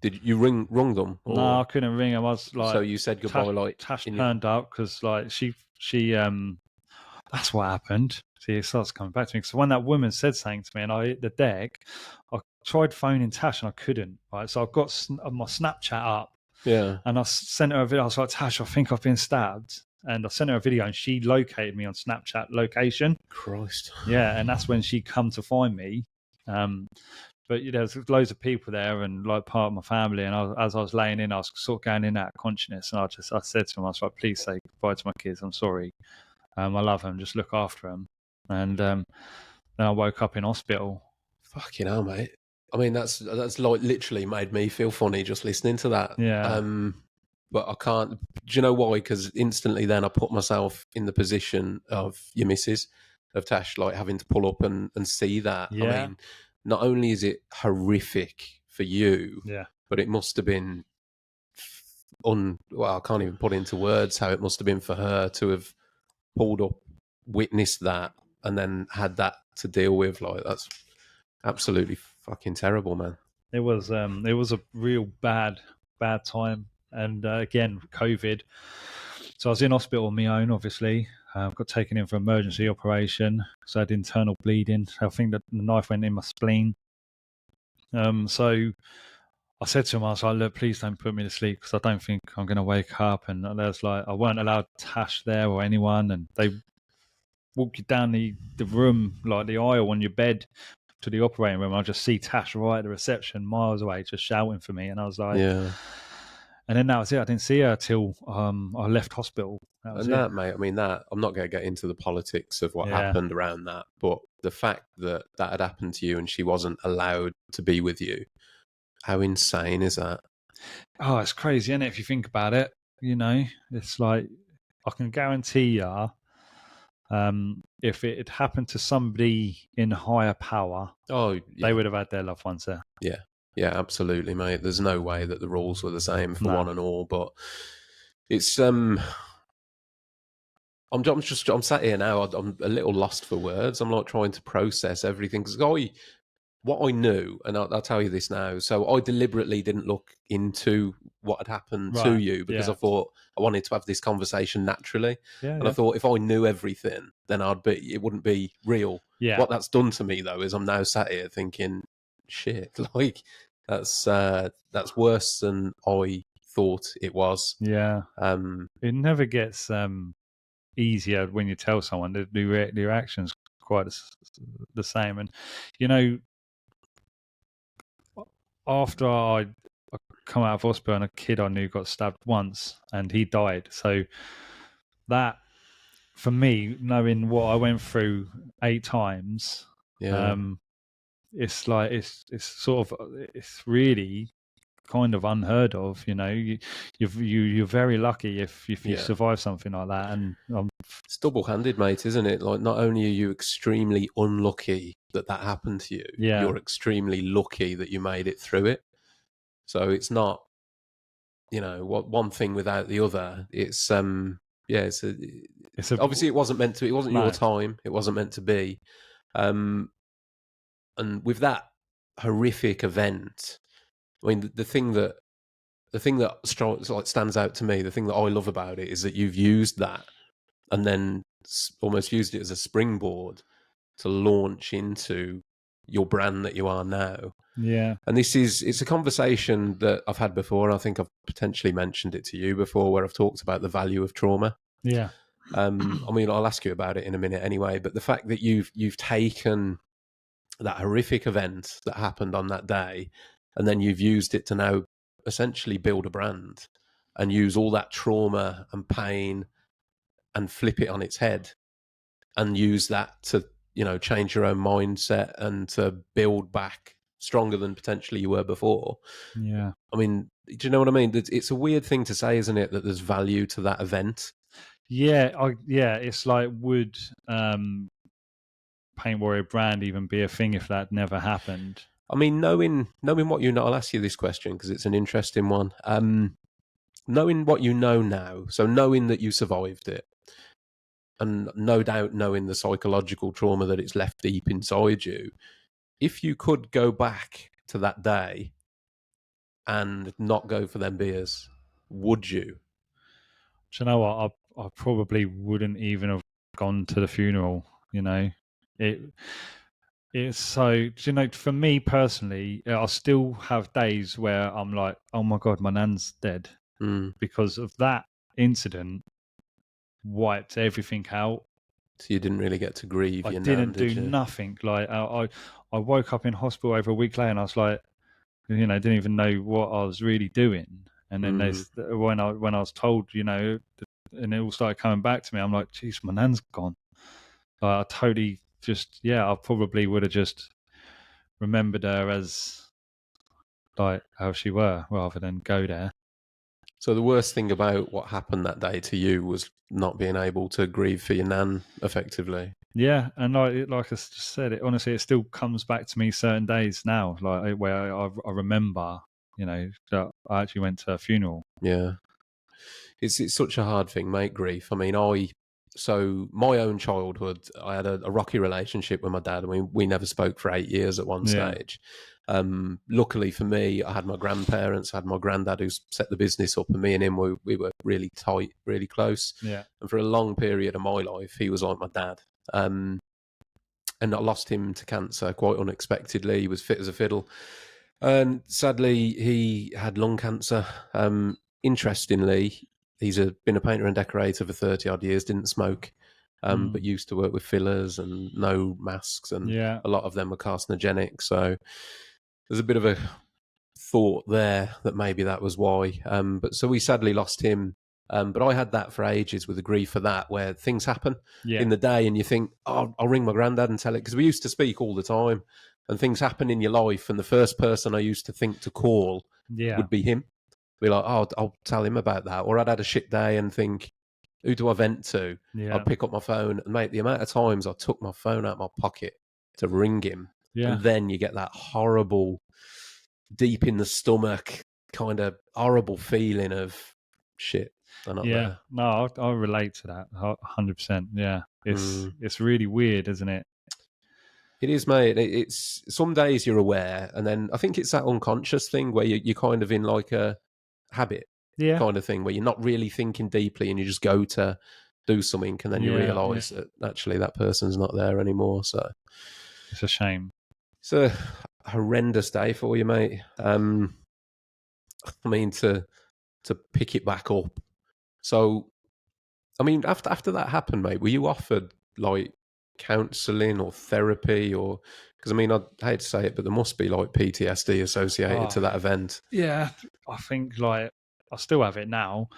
did you rung them? Or? No, I couldn't ring them. I was like, so you said goodbye, Tash turned up because like she that's what happened. See, it starts coming back to me. So when that woman said something to me and I hit the deck, I tried phoning Tash and I couldn't. Right, so I've got my Snapchat up. Yeah. And I sent her a video. I was like, Tash, I think I've been stabbed. And I sent her a video and she located me on Snapchat location. Christ. Yeah, and that's when she come to find me. But there's loads of people there and like part of my family. And as I was laying in, I was sort of going in out of consciousness. And I said to him, I was like, please say goodbye to my kids. I'm sorry. I love them. Just look after them. And then I woke up in hospital. Fucking hell, mate. I mean, that's like literally made me feel funny just listening to that. Yeah. But I can't. Do you know why? Because instantly then I put myself in the position of your missus, of Tash, like having to pull up and see that. Yeah. I mean, not only is it horrific for you, but it must have been well, I can't even put into words how it must have been for her to have pulled up, witnessed that, and then had that to deal with. Like, that's absolutely fucking terrible, man. It was a real bad time, and again, COVID. So I was in hospital on my own, obviously. Got taken in for emergency operation, so I had internal bleeding. I think that the knife went in my spleen. So I said to him, I was like, look, please don't put me to sleep because I don't think I'm going to wake up. And there's like, I weren't allowed Tash there or anyone. And they walk you down the room, like the aisle on your bed to the operating room. I just see Tash right at the reception, miles away, just shouting for me. And I was like, yeah. And then that was it. I didn't see her till I left hospital. That was that, mate, I mean, that I'm not going to get into the politics of what happened around that, but the fact that that had happened to you and she wasn't allowed to be with you, how insane is that? Oh, it's crazy, isn't it? If you think about it, you know, it's like I can guarantee you, if it had happened to somebody in higher power, they would have had their loved ones there. Yeah. Yeah, absolutely, mate. There's no way that the rules were the same for one and all, but it's I'm sat here now. I'm a little lost for words. I'm like trying to process everything because what I knew, and I'll tell you this now. So I deliberately didn't look into what had happened to you because I thought I wanted to have this conversation naturally, and I thought if I knew everything, then it wouldn't be real. Yeah. What that's done to me though is I'm now sat here thinking, shit, like that's worse than I thought it was. Yeah. It never gets easier when you tell someone. The reaction's quite the same. And, you know, after I come out of hospital and a kid I knew got stabbed once and he died. So that, for me, knowing what I went through 8 times, it's like, it's sort of, it's really kind of unheard of. You're very lucky if you Yeah. survive something like that. And It's double-handed, mate, isn't it? Like, not only are you extremely unlucky that that happened to you, yeah, you're extremely lucky that you made it through it. So it's not, what one thing without the other. It's yeah, it's a obviously it wasn't meant to. It wasn't your no, time. It wasn't meant to be. Um, and with that horrific event, I mean, the thing that like stands out to me, the thing that I love about it is that you've used that and then almost used it as a springboard to launch into your brand that you are now. yeah, And it's a conversation that I've had before. And I think I've potentially mentioned it to you before, where I've talked about the value of trauma. yeah, I mean, I'll ask you about it in a minute anyway. But the fact that you've taken that horrific event that happened on that day, and then you've used it to now essentially build a brand and use all that trauma and pain and flip it on its head and use that to, change your own mindset and to build back stronger than potentially you were before. yeah. I mean, do you know what I mean? It's a weird thing to say, isn't it, that there's value to that event? Yeah, it's like, would Paint Warrior brand even be a thing if that never happened? I mean, knowing what you know, I'll ask you this question because it's an interesting one. Knowing what you know now, so knowing that you survived it, and no doubt knowing the psychological trauma that it's left deep inside you, if you could go back to that day and not go for them beers, would you? Do you know what? I probably wouldn't even have gone to the funeral. It it's so. Do you know? For me personally, I still have days where I'm like, oh my god, my nan's dead Mm. because of that incident. Wiped everything out. So you didn't really get to grieve I your nan, didn't did do you? nothing. Like I woke up in hospital over a week later, and I was like, didn't even know what I was really doing. And then Mm. when I was told, and it all started coming back to me, I'm like, geez, my nan's gone. I totally just, I probably would have just remembered her as like how she were rather than go there. So the worst thing about what happened that day to you was not being able to grieve for your nan effectively. Yeah, and like I just said, it honestly, it still comes back to me certain days now, like where I remember, that I actually went to a funeral. Yeah. It's such a hard thing, mate, grief. I mean, so my own childhood, I had a rocky relationship with my dad. I mean, we never spoke for 8 years at one Yeah, stage. Luckily for me, I had my grandparents, I had my granddad who set the business up, and me and him, we were really tight, really close. yeah, And for a long period of my life, he was like my dad. And I lost him to cancer quite unexpectedly. He was fit as a fiddle. And sadly, he had lung cancer. Interestingly, he's been a painter and decorator for 30 odd years, didn't smoke, but used to work with fillers and no masks, and yeah, a lot of them were carcinogenic. So there's a bit of a thought there that maybe that was why. But so we sadly lost him. But I had that for ages with the grief for that, where things happen yeah, in the day and you think, oh, I'll ring my granddad and tell it, because we used to speak all the time and things happen in your life. And the first person I used to think to call yeah, would be him. Be like, oh, I'll tell him about that. Or I'd had a shit day and think, who do I vent to? yeah, I'd pick up my phone, and mate, the amount of times I took my phone out of my pocket to ring him, yeah, and then you get that horrible, deep in the stomach, kind of horrible feeling of shit, they're not yeah. there. No, I relate to that 100%. Yeah, Mm. it's really weird, isn't it? It is, mate. It's some days you're aware, and then I think it's that unconscious thing where you're kind of in like a habit Yeah, kind of thing where you're not really thinking deeply and you just go to do something, and then you yeah, yeah. realise that actually that person's not there anymore. So It's a shame. it's a horrendous day for you, mate. I mean, to pick it back up. So, I mean, after that happened, mate, were you offered like counselling or therapy, or because I mean, I hate to say it, but there must be like PTSD associated Oh, to that event. yeah. I think like I still have it now.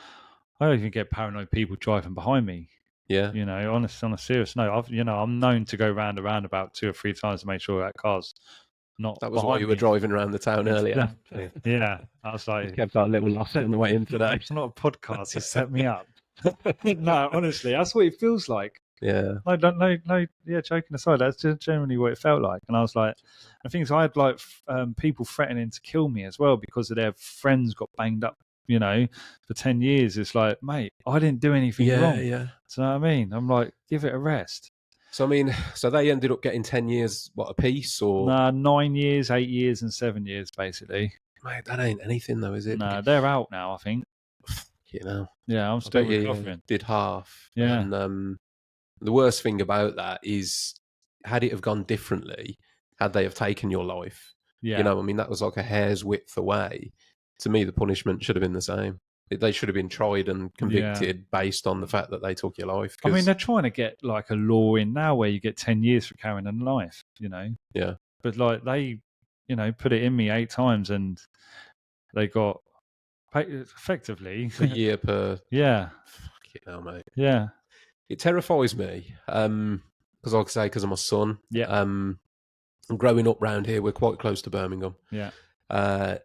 I don't even get paranoid people driving behind me. Yeah, On a serious note, I'm known to go round and round about 2 or 3 times to make sure that car's not That was why behind you were me. driving around the town earlier. Yeah, I was like, Kev got a little lost on the way in today. it's not a podcast. He set me up. No, honestly, that's what it feels like. Yeah. No. Yeah, joking aside, that's just generally what it felt like. And I was like, I think I had like people threatening to kill me as well because of their friends got banged up. For 10 years, it's like, mate, I didn't do anything wrong. Yeah. Do you know what I mean? I'm like, give it a rest. So, I mean, so they ended up getting 10 years, what, a piece? Or? Nah, 9 years, 8 years, and 7 years, basically. Mate, that ain't anything, though, is it? Nah, they're out now, I think. Yeah, I'm still recovering. Did half. Yeah. And the worst thing about that is, had it have gone differently, had they have taken your life, Yeah. I mean, that was like a hair's width away. To me, the punishment should have been the same. They should have been tried and convicted based on the fact that they took your life. I mean, they're trying to get like a law in now where you get 10 years for carrying a knife, Yeah. But like they, put it in me 8 times and they got effectively a year per. Yeah. Fuck it, mate. Yeah. It terrifies me because, like I say, because of my son. Yeah. Growing up round here, we're quite close to Birmingham. Yeah.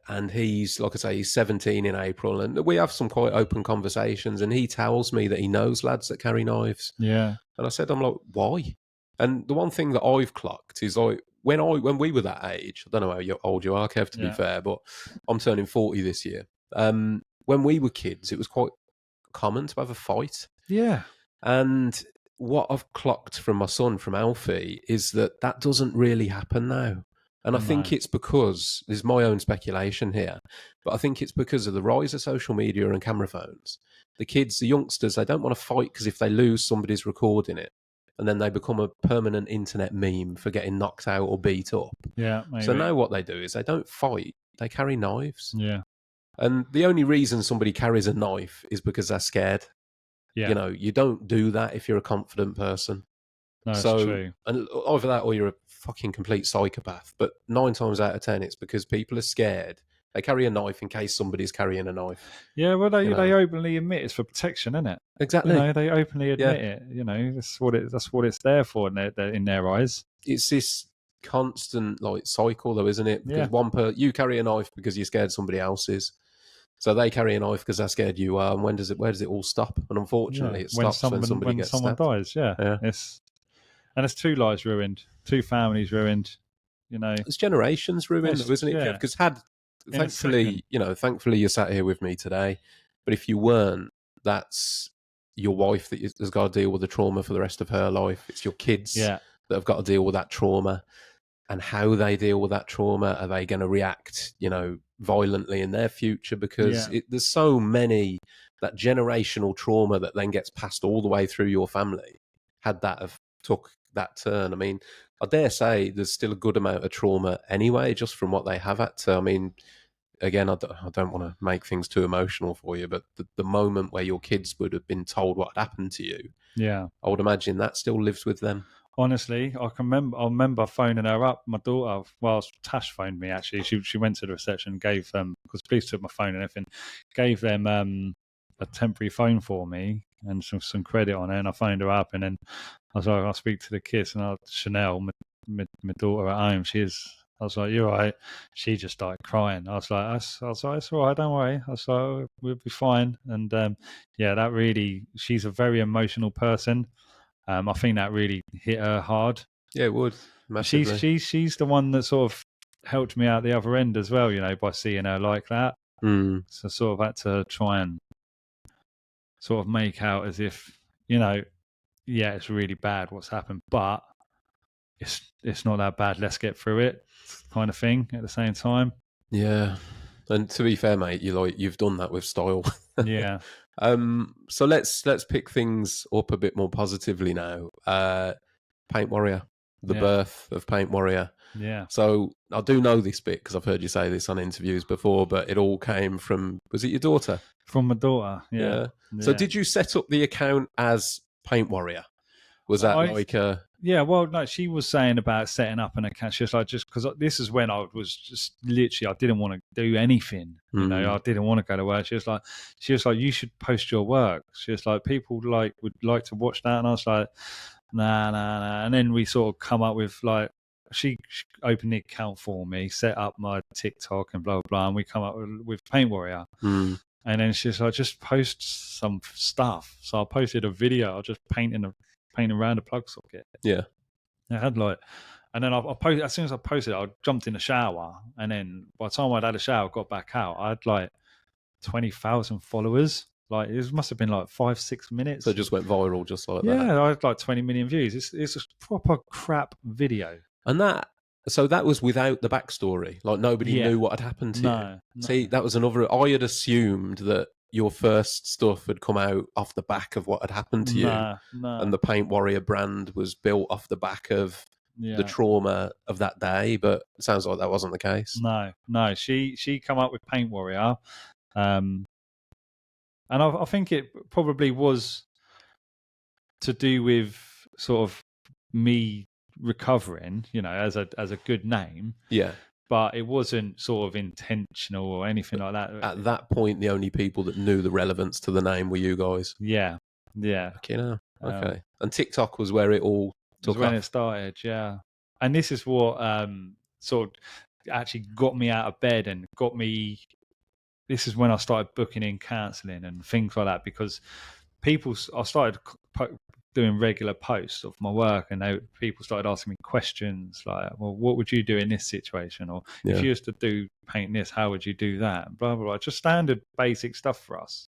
And he's, like I say, he's 17 in April, and we have some quite open conversations. And he tells me that he knows lads that carry knives. Yeah. And I said, I'm like, why? And the one thing that I've clocked is like when we were that age. I don't know how old you are, Kev, to be fair, but I'm turning 40 this year. When we were kids, it was quite common to have a fight. Yeah. And what I've clocked from my son, from Alfie, is that doesn't really happen now. And I think it's because, this is my own speculation here, but I think it's because of the rise of social media and camera phones. The kids, the youngsters, they don't want to fight because if they lose, somebody's recording it. And then they become a permanent internet meme for getting knocked out or beat up. Yeah, maybe. So now what they do is they don't fight, they carry knives. Yeah. And the only reason somebody carries a knife is because they're scared. Yeah. You don't do that if you're a confident person. No, it's true. And either that or you're a fucking complete psychopath. But 9 times out of 10, it's because people are scared. They carry a knife in case somebody's carrying a knife. Yeah, well, they openly admit it's for protection, isn't it? Exactly. They openly admit it. That's what it's there for in their eyes. It's this constant cycle, though, isn't it? Because you carry a knife because you're scared somebody else is. So they carry a knife because they're scared you are. And where does it all stop? And unfortunately, it stops when somebody gets stabbed. Dies. Yeah. It's 2 lives ruined, 2 families ruined. It's generations ruined, isn't it? Because thankfully you're sat here with me today. But if you weren't, that's your wife that has got to deal with the trauma for the rest of her life. It's your kids that have got to deal with that trauma. And how they deal with that trauma, are they going to react, violently in their future? Because there's so many, that generational trauma that then gets passed all the way through your family. Had that have took that turn, I mean, I dare say there's still a good amount of trauma anyway, just from what they have had to. I mean, again, I don't want to make things too emotional for you, but the moment where your kids would have been told what had happened to you, I would imagine that still lives with them. Honestly, I remember phoning her up. My daughter, Tash phoned me actually. She went to the reception and gave them, because police took my phone and everything, gave them a temporary phone for me and some credit on it. And I phoned her up, and then I was like, I'll speak to the kids. And Chanel, my daughter at home, I was like, you're right. She just started crying. I was like, it's all right, don't worry. I was like, we'll be fine. And that really, she's a very emotional person. I think that really hit her hard. Yeah, it would. Massively. She's the one that sort of helped me out the other end as well, by seeing her like that. So sort of had to try and sort of make out as if, it's really bad what's happened, but it's not that bad. Let's get through it, kind of thing. At the same time. Yeah. And to be fair, mate, you've done that with style. Yeah. So let's pick things up a bit more positively now. Paint Warrior, the birth of Paint Warrior. Yeah. So I do know this bit because I've heard you say this on interviews before, but it all came from, was it your daughter? From my daughter. Yeah. So did you set up the account as Paint Warrior? Was that like a... Yeah, well, no, she was saying about setting up an account. She was like, just because this is when I was just literally, I didn't want to do anything. I didn't want to go to work. She was like, you should post your work. She was like, people would like to watch that. And I was like, nah. And then we sort of come up with like she opened the account for me, set up my TikTok and blah, blah, blah. And we come up with Paint Warrior. Mm. And then she's like, just post some stuff. So I posted a video. I was just painting around a plug socket. Yeah. I had like, and then I posted, as soon as I posted it, I jumped in the shower. And then by the time I'd had a shower, got back out, I had like 20,000 followers. Like it must have been like 5-6 minutes. So it just went viral just like that. Yeah, I had like 20 million views. It's a proper crap video. And that was without the backstory. Like nobody knew what had happened to you. No. See, that was another. I had assumed that your first stuff had come out off the back of what had happened to you, and the Paint Warrior brand was built off the back of the trauma of that day. But it sounds like that wasn't the case. No. She come up with Paint Warrior, and I think it probably was to do with sort of me recovering, as a good name. Yeah. But it wasn't sort of intentional or anything like that. At that point, the only people that knew the relevance to the name were you guys. Yeah. Okay. And TikTok was where it all took off. When it started, yeah. And this is what sort of actually got me out of bed and got me. This is when I started booking in counselling and things like that, because I started doing regular posts of my work, and people started asking me questions like, well, what would you do in this situation? Or if you used to do paint this, how would you do that? And blah, blah, blah. Just standard basic stuff for us,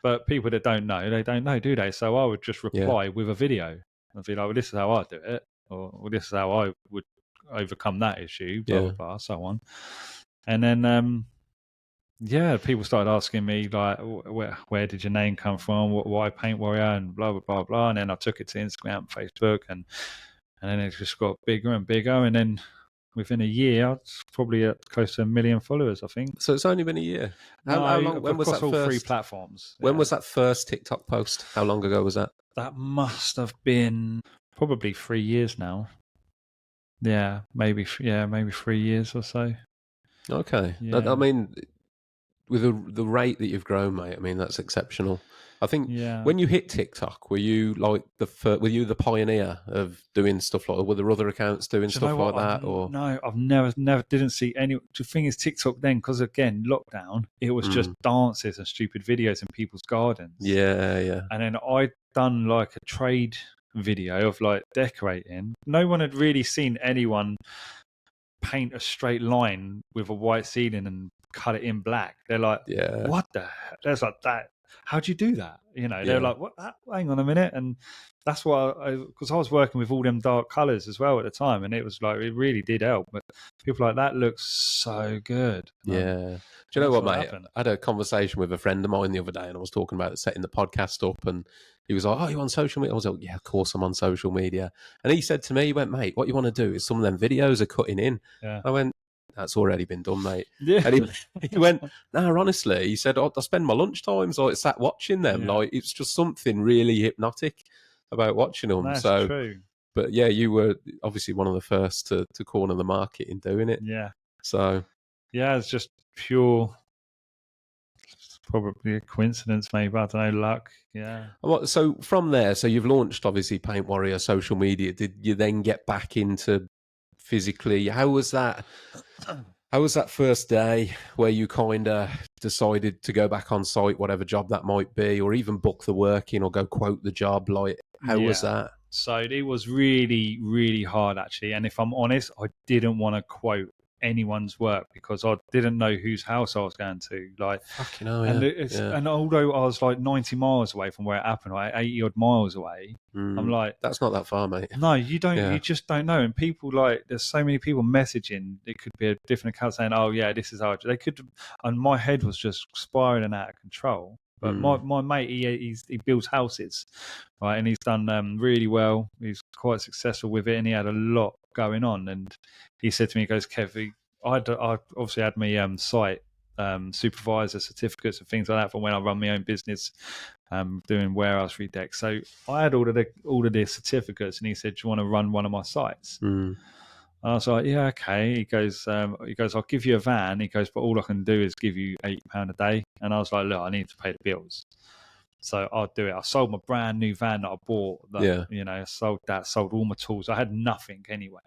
But people that don't know, they don't know, do they? So I would just reply with a video. I'd be like, well, this is how I do it. Or well, this is how I would overcome that issue, blah, blah, blah, so on. And then, people started asking me like, where did your name come from? Why Paint Warrior? And blah, blah, blah, blah. And then I took it to Instagram, Facebook, and then it just got bigger and bigger. And then within a year, it's probably at close to 1 million followers, I think. So it's only been a year. How long? When was that all first? 3 platforms. When was that first TikTok post? How long ago was that? That must have been probably 3 years now. Yeah, maybe 3 years or so. Okay. Yeah. I mean, with the rate that you've grown, mate, I mean, that's exceptional. I think when you hit TikTok, were you like were you the pioneer of doing stuff like that? Were there other accounts doing stuff like that? Or no, I've never didn't see any. The thing is, TikTok then, because again, lockdown, it was just dances and stupid videos in people's gardens. Yeah. And then I'd done like a trade video of like decorating. No one had really seen anyone paint a straight line with a white ceiling and cut it in black. They're like, what the hell? There's like that. How'd you do that? They're like, what? Hang on a minute. And that's why, because I was working with all them dark colors as well at the time, and it was like, it really did help. But people like that look so good. Yeah. Do you know what, mate? I had a conversation with a friend of mine the other day, and I was talking about setting the podcast up, and he was like, oh, you on social media? I was like, yeah, of course I'm on social media. And he said to me, he went, mate, what you want to do is some of them videos are cutting in. Yeah. I went, that's already been done, mate. Yeah. And he went, no, honestly, he said, I spend my lunch times like sat watching them. Like it's just something really hypnotic about watching them. That's so true. But yeah, you were obviously one of the first to corner the market in doing it. Yeah. So yeah, it's just pure, probably a coincidence, maybe, I don't know, luck. Yeah. So from there, so you've launched obviously Paint Warrior social media. Did you then get back into physically? How was that? How was that first day where you kind of decided to go back on site, whatever job that might be, or even book the work in or go quote the job? Like, how was that? So it was really, really hard, actually. And if I'm honest, I didn't want to quote anyone's work because I didn't know whose house I was going to. Like, fucking hell, and although I was like 90 miles away from where it happened, like 80 odd miles away, I'm like, that's not that far, mate. No, you don't. You just don't know. And people, like, there's so many people messaging. It could be a different account saying, "Oh yeah, this is how they could." And my head was just spiraling out of control. But my mate, he builds houses, right, and he's done really well. He's quite successful with it, and he had a lot going on. And he said to me, he goes, "Kev, I obviously had my site supervisor certificates and things like that for when I run my own business, doing warehouse redecks. So I had all of the certificates, and he said, "Do you want to run one of my sites?" And I was like, yeah, okay. He goes, I'll give you a van. He goes, but all I can do is give you £8 a day. And I was like, look, I need to pay the bills, so I'll do it. I sold my brand new van that I bought. I sold all my tools. I had nothing anyway.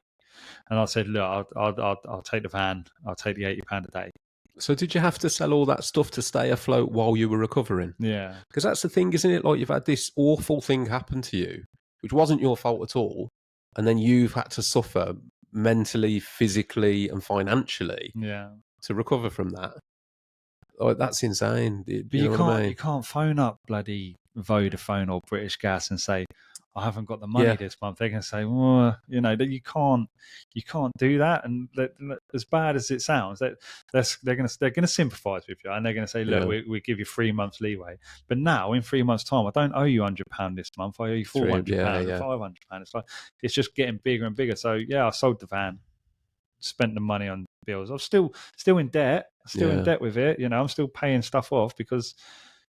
And I said, look, I'll take the van. I'll take the £80 a day. So did you have to sell all that stuff to stay afloat while you were recovering? Yeah. Because that's the thing, isn't it? Like, you've had this awful thing happen to you, which wasn't your fault at all, and then you've had to suffer mentally, physically, and financially Yeah. to recover from that. Like, that's insane. But You know what I you mean? can't phone up bloody Vodafone or British Gas and say, I haven't got the money Yeah. this month. They're going to say, well, you know, that you can't do that. And as bad as it sounds, they're going to sympathise with you, and they're going to say, look, Yeah. we give you 3 months leeway. But now, in 3 months' time, I don't owe you £100 this month. I owe you £400, Yeah. £500. It's like, it's just getting bigger and bigger. So yeah, I sold the van, spent the money on bills. I'm still in debt. Still in Yeah. debt with it. You know, I'm still paying stuff off because,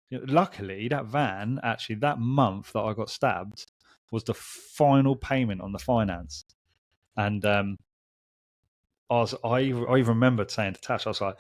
you know, luckily that van, actually that month that I got stabbed, was the final payment on the finance. And I even remembered saying to Tash, I was like,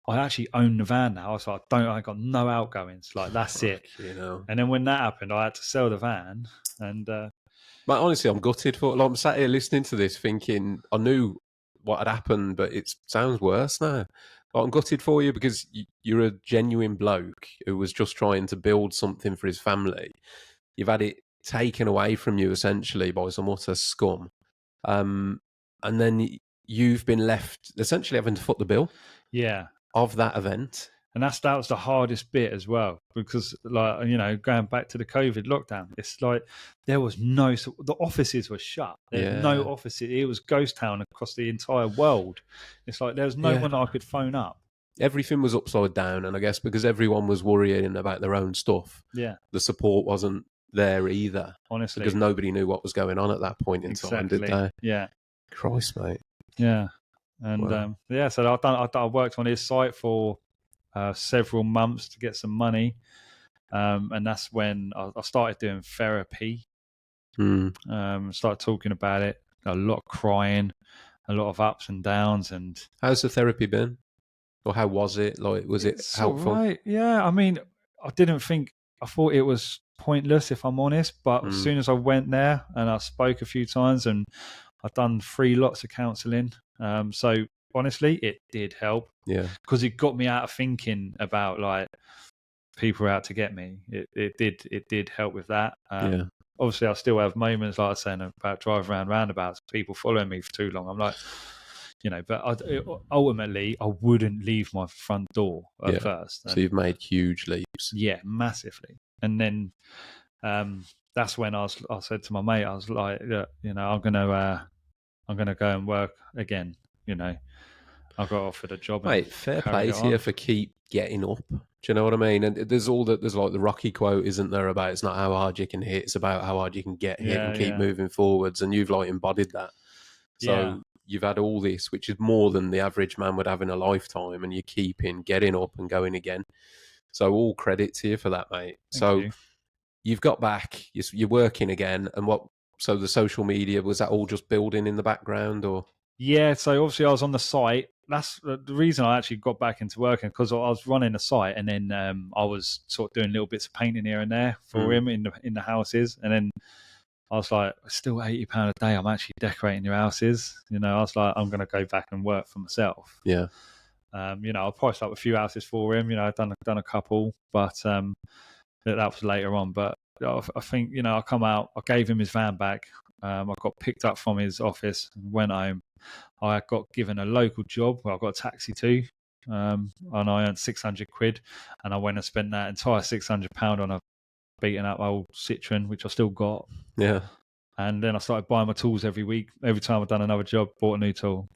I actually own the van now. I was like, I got no outgoings. Like, that's it. You know. And then when that happened, I had to sell the van. And But honestly, I'm gutted for. Like, I'm sat here listening to this, thinking I knew what had happened, but it sounds worse now. Like, I'm gutted for you because you're a genuine bloke who was just trying to build something for his family. You've had it taken away from you essentially by some utter scum, and then you've been left essentially having to foot the bill yeah. of that event. And that was the hardest bit as well, because, like, you know, going back to the COVID lockdown, it's like there was the offices were shut. There's no Yeah. offices. It was ghost town across the entire world. It's like there was no Yeah. one that I could phone up. Everything was upside down, and I guess because everyone was worrying about their own stuff, Yeah, the support wasn't there either, honestly, because nobody knew what was going on at that point in time, did exactly. they? Yeah, Christ, mate. yeah, and Wow. yeah. So I worked on his site for several months to get some money, and that's when I started doing therapy. Started talking about it. A lot of crying, a lot of ups and downs, and How's the therapy been? Or how was it? Like, was it it's all helpful? right. Yeah, I mean, I thought it was pointless, if I'm honest. But as soon as I went there and I spoke a few times, and I've done 3 lots of counselling, so honestly, it did help. Yeah. Because it got me out of thinking about, like, people out to get me. It did help with that. Yeah. Obviously, I still have moments, like I was saying, about driving around roundabouts, people following me for too long. I'm like, you know, but ultimately, I wouldn't leave my front door at first. So you've made huge leaps. Yeah, massively. And then that's when I said to my mate, I was like, look, you know, I'm gonna go and work again. You know, I got offered a job and Mate, fair carried play it to you on. for keep getting up. Do you know what I mean? And there's like the Rocky quote, isn't there, about it's not how hard you can hit, it's about how hard you can get hit and keep moving forwards. And you've like embodied that. So you've had all this, which is more than the average man would have in a lifetime, and you're keeping getting up and going again. So all credit to you for that, mate. Thank you. You've got back, you're working again, and what? So the social media, was that all just building in the background, or? Yeah, so obviously I was on the site. That's the reason I actually got back into working, because I was running the site, and then I was sort of doing little bits of painting here and there for him in the houses, and then I was like, still £80 a day. I'm actually decorating your houses. You know, I was like, I'm going to go back and work for myself. Yeah. You know, I priced up a few houses for him. You know, I've done a couple, but that was later on. But I think, you know, I come out, I gave him his van back. I got picked up from his office and went home. I got given a local job where I got a taxi to, and I earned £600, and I went and spent that entire £600 on a beaten up old Citroen, which I still got. Yeah. And then I started buying my tools every week. Every time I've done another job, bought a new tool.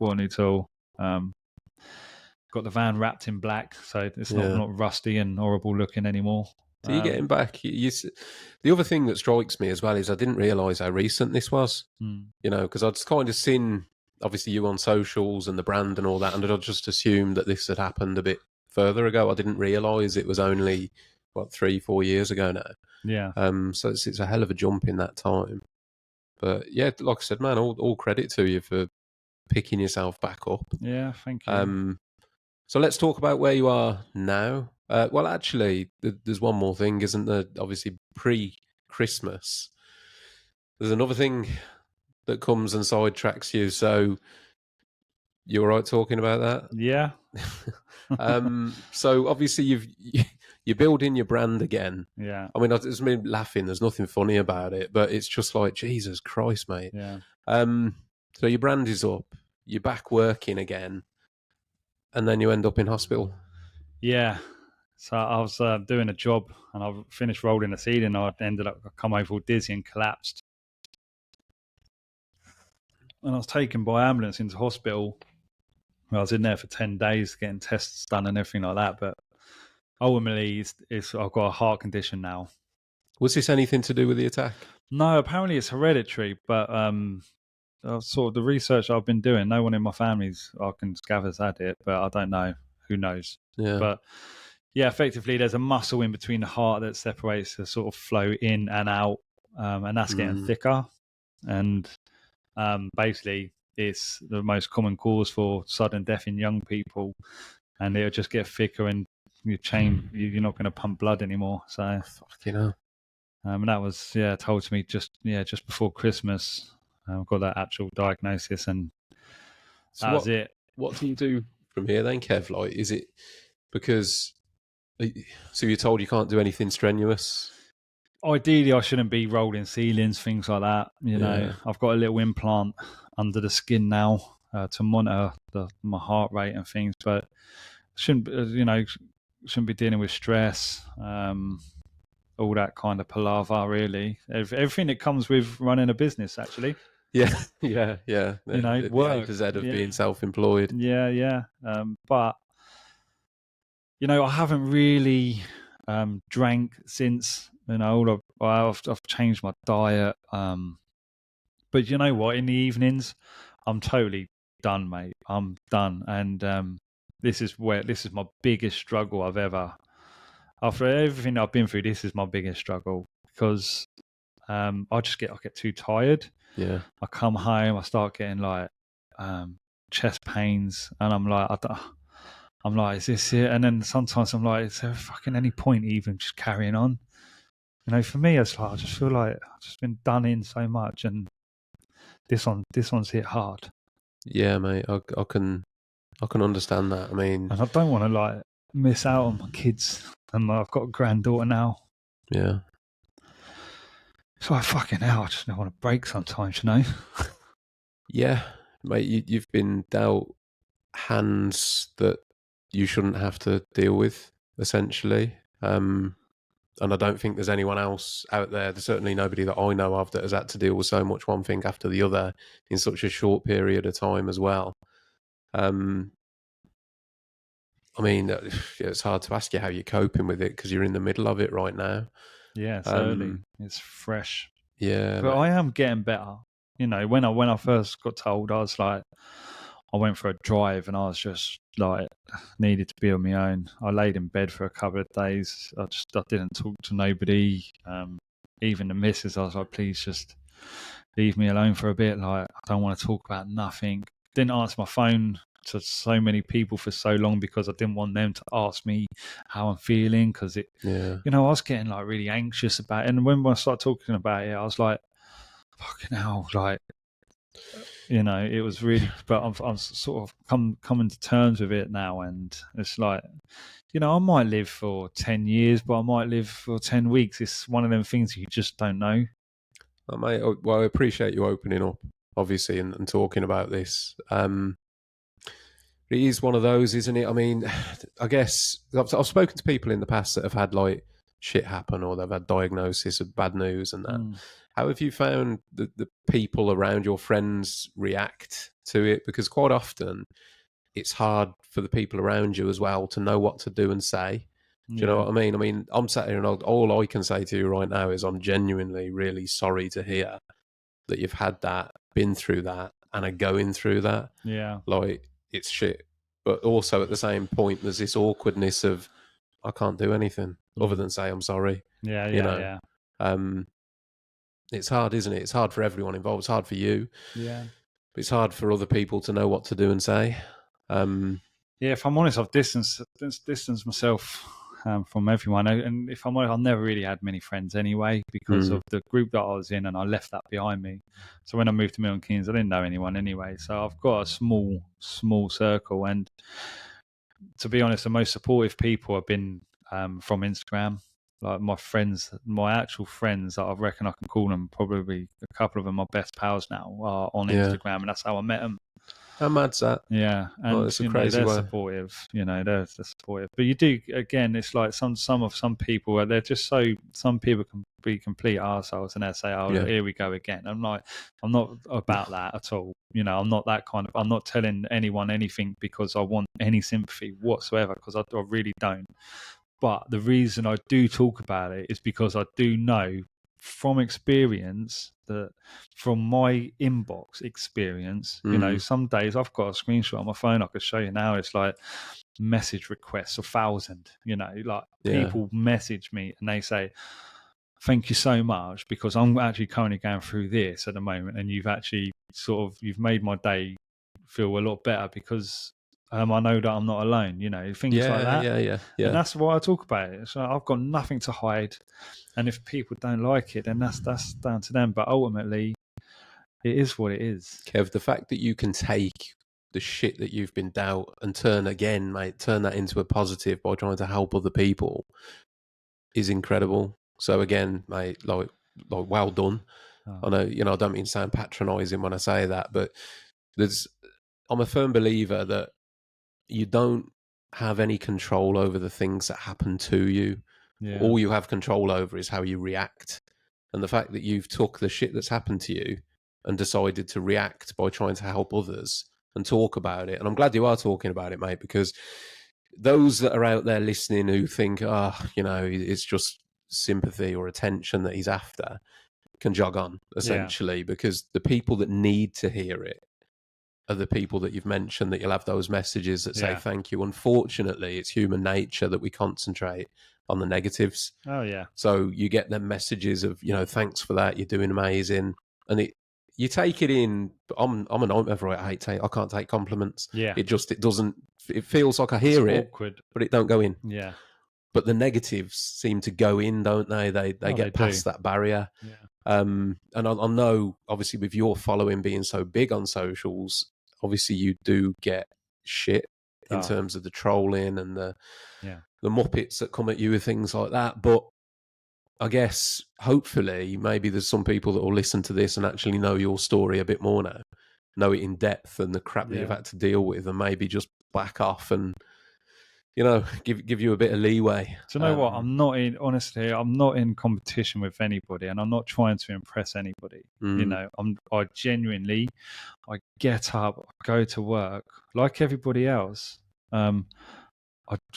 Got the van wrapped in black, so it's not rusty and horrible looking anymore. So you're getting back. The other thing that strikes me as well is I didn't realise how recent this was. You know, because I'd kind of seen, obviously, you on socials and the brand and all that, and I'd just assumed that this had happened a bit further ago. I didn't realise it was only, 3-4 years ago now. Yeah. So it's a hell of a jump in that time. But yeah, like I said, man, all credit to you for picking yourself back up. Yeah, thank you. So let's talk about where you are now. Well, actually, there's one more thing, isn't there? Obviously, pre-Christmas, there's another thing that comes and sidetracks you. So you're all right talking about that? Yeah. So obviously you're building your brand again. Yeah. I mean, it's me laughing. There's nothing funny about it, but it's just like, Jesus Christ, mate. Yeah. So your brand is up. You're back working again, and then you end up in hospital. Yeah. So I was doing a job, and I finished rolling a ceiling. I ended up come over all dizzy and collapsed, and I was taken by ambulance into hospital. I was in there for 10 days getting tests done and everything like that. But ultimately, it's I've got a heart condition now. Was this anything to do with the attack? No, apparently it's hereditary, but sort of the research I've been doing, no one in my family's I can gather has had it, but I don't know. Who knows? Yeah. But yeah, effectively, there's a muscle in between the heart that separates the sort of flow in and out, and that's getting thicker. And basically, it's the most common cause for sudden death in young people, and it'll just get thicker, and you're not going to pump blood anymore. So, fucking hell. and that was told to me just before Christmas. I've got that actual diagnosis, and So that was it. What do you do from here then, Kev? Like, is it because so you're told you can't do anything strenuous? Ideally, I shouldn't be rolling ceilings, things like that. You know, I've got a little implant under the skin now to monitor my heart rate and things, but shouldn't be dealing with stress, all that kind of palaver. Really, everything that comes with running a business, actually. Yeah. You know, work. The A to Z of being self-employed. Yeah. But I haven't really drank since. I've changed my diet. But you know what? In the evenings, I'm totally done, mate. I'm done, and this is my biggest struggle I've ever. After everything I've been through, this is my biggest struggle because I get too tired. Yeah. I come home, I start getting like chest pains, and I'm like, is this it? And then sometimes I'm like, is there fucking any point even just carrying on? For me, it's like I just feel like I've just been done in so much, and this one's hit hard. Yeah, mate, I can understand that. I mean, and I don't want to like miss out on my kids, and I've got a granddaughter now. Yeah. So I fucking hell, I just don't want to break sometimes, Yeah, mate, you've been dealt hands that you shouldn't have to deal with, essentially. And I don't think there's anyone else out there. There's certainly nobody that I know of that has had to deal with so much one thing after the other in such a short period of time as well. I mean, it's hard to ask you how you're coping with it because you're in the middle of it right now. Yeah, it's early. It's fresh. Yeah. But I am getting better. When I first got told, I was like, I went for a drive and I was just like, needed to be on my own. I laid in bed for a couple of days. I didn't talk to nobody. Even the missus, I was like, please just leave me alone for a bit. Like, I don't want to talk about nothing. Didn't answer my phone to so many people for so long because I didn't want them to ask me how I'm feeling because I was getting like really anxious about it. And when I started talking about it, I was like, fucking hell, like, it was really, but I'm sort of coming to terms with it now. And it's like, I might live for 10 years, but I might live for 10 weeks. It's one of them things you just don't know. Well, mate, I appreciate you opening up, obviously, and talking about this. It is one of those, isn't it? I mean, I guess I've spoken to people in the past that have had like shit happen or they've had diagnosis of bad news and that. How have you found the people around your friends react to it? Because quite often it's hard for the people around you as well to know what to do and say. Do you know what I mean? I mean, I'm sat here and all I can say to you right now is I'm genuinely really sorry to hear that you've had that, been through that, and are going through that. Yeah. Like, it's shit. But also at the same point, there's this awkwardness of, I can't do anything other than say I'm sorry. Yeah. It's hard, isn't it? It's hard for everyone involved. It's hard for you. Yeah. But it's hard for other people to know what to do and say. If I'm honest, I've distanced myself from everyone. And if I'm honest, I've never really had many friends anyway because of the group that I was in, and I left that behind me. So when I moved to Milton Keynes, I didn't know anyone anyway. So I've got a small circle, and to be honest, the most supportive people have been from Instagram. Like my friends, my actual friends that I reckon I can call them, probably a couple of them are best pals now, are on Yeah. Instagram, and that's how I met them. How mad's that? Yeah, Oh, and it's a you know crazy they're way. supportive. You know they're supportive, but you do again. It's like some people where they're just so. Some people can be complete arseholes and they say, "Oh, Yeah. here we go again." I'm like, I'm not about that at all. You know, I'm not that kind of. I'm not telling anyone anything because I want any sympathy whatsoever, because I really don't. But the reason I do talk about it is because I do know from experience that from my inbox experience, you know, some days I've got a screenshot on my phone I could show you now. It's like message requests 1,000, you know, like people message me and they say, thank you so much because I'm actually currently going through this at the moment, and you've actually you've made my day feel a lot better because I know that I'm not alone, you know, things like that. Yeah. And that's why I talk about it. So I've got nothing to hide, and if people don't like it, then that's down to them. But ultimately, it is what it is. Kev, the fact that you can take the shit that you've been dealt and turn that into a positive by trying to help other people is incredible. So again, mate, like well done. I know, I don't mean to sound patronising when I say that, but I'm a firm believer that you don't have any control over the things that happen to you. Yeah. All you have control over is how you react. And the fact that you've took the shit that's happened to you and decided to react by trying to help others and talk about it. And I'm glad you are talking about it, mate, because those that are out there listening who think, it's just sympathy or attention that he's after can jog on, essentially, because the people that need to hear it are the people that you've mentioned, that you'll have those messages that say thank you. Unfortunately, it's human nature that we concentrate on the negatives. Oh, yeah. So you get them messages of, thanks for that, you're doing amazing. And you take it in. I'm a nightmare. I can't take compliments. Yeah. It feels like I hear it, awkward, but it don't go in. Yeah. But the negatives seem to go in, don't they? They get past that barrier. Yeah. And I know, obviously, with your following being so big on socials, obviously you do get shit in terms of the trolling and the muppets that come at you with things like that. But I guess, hopefully, maybe there's some people that will listen to this and actually know your story a bit more now, know it in depth and the crap that you've had to deal with, and maybe just back off and, give you a bit of leeway. Do you know what? I'm not in competition with anybody, and I'm not trying to impress anybody. You know, I genuinely, I get up, go to work like everybody else. I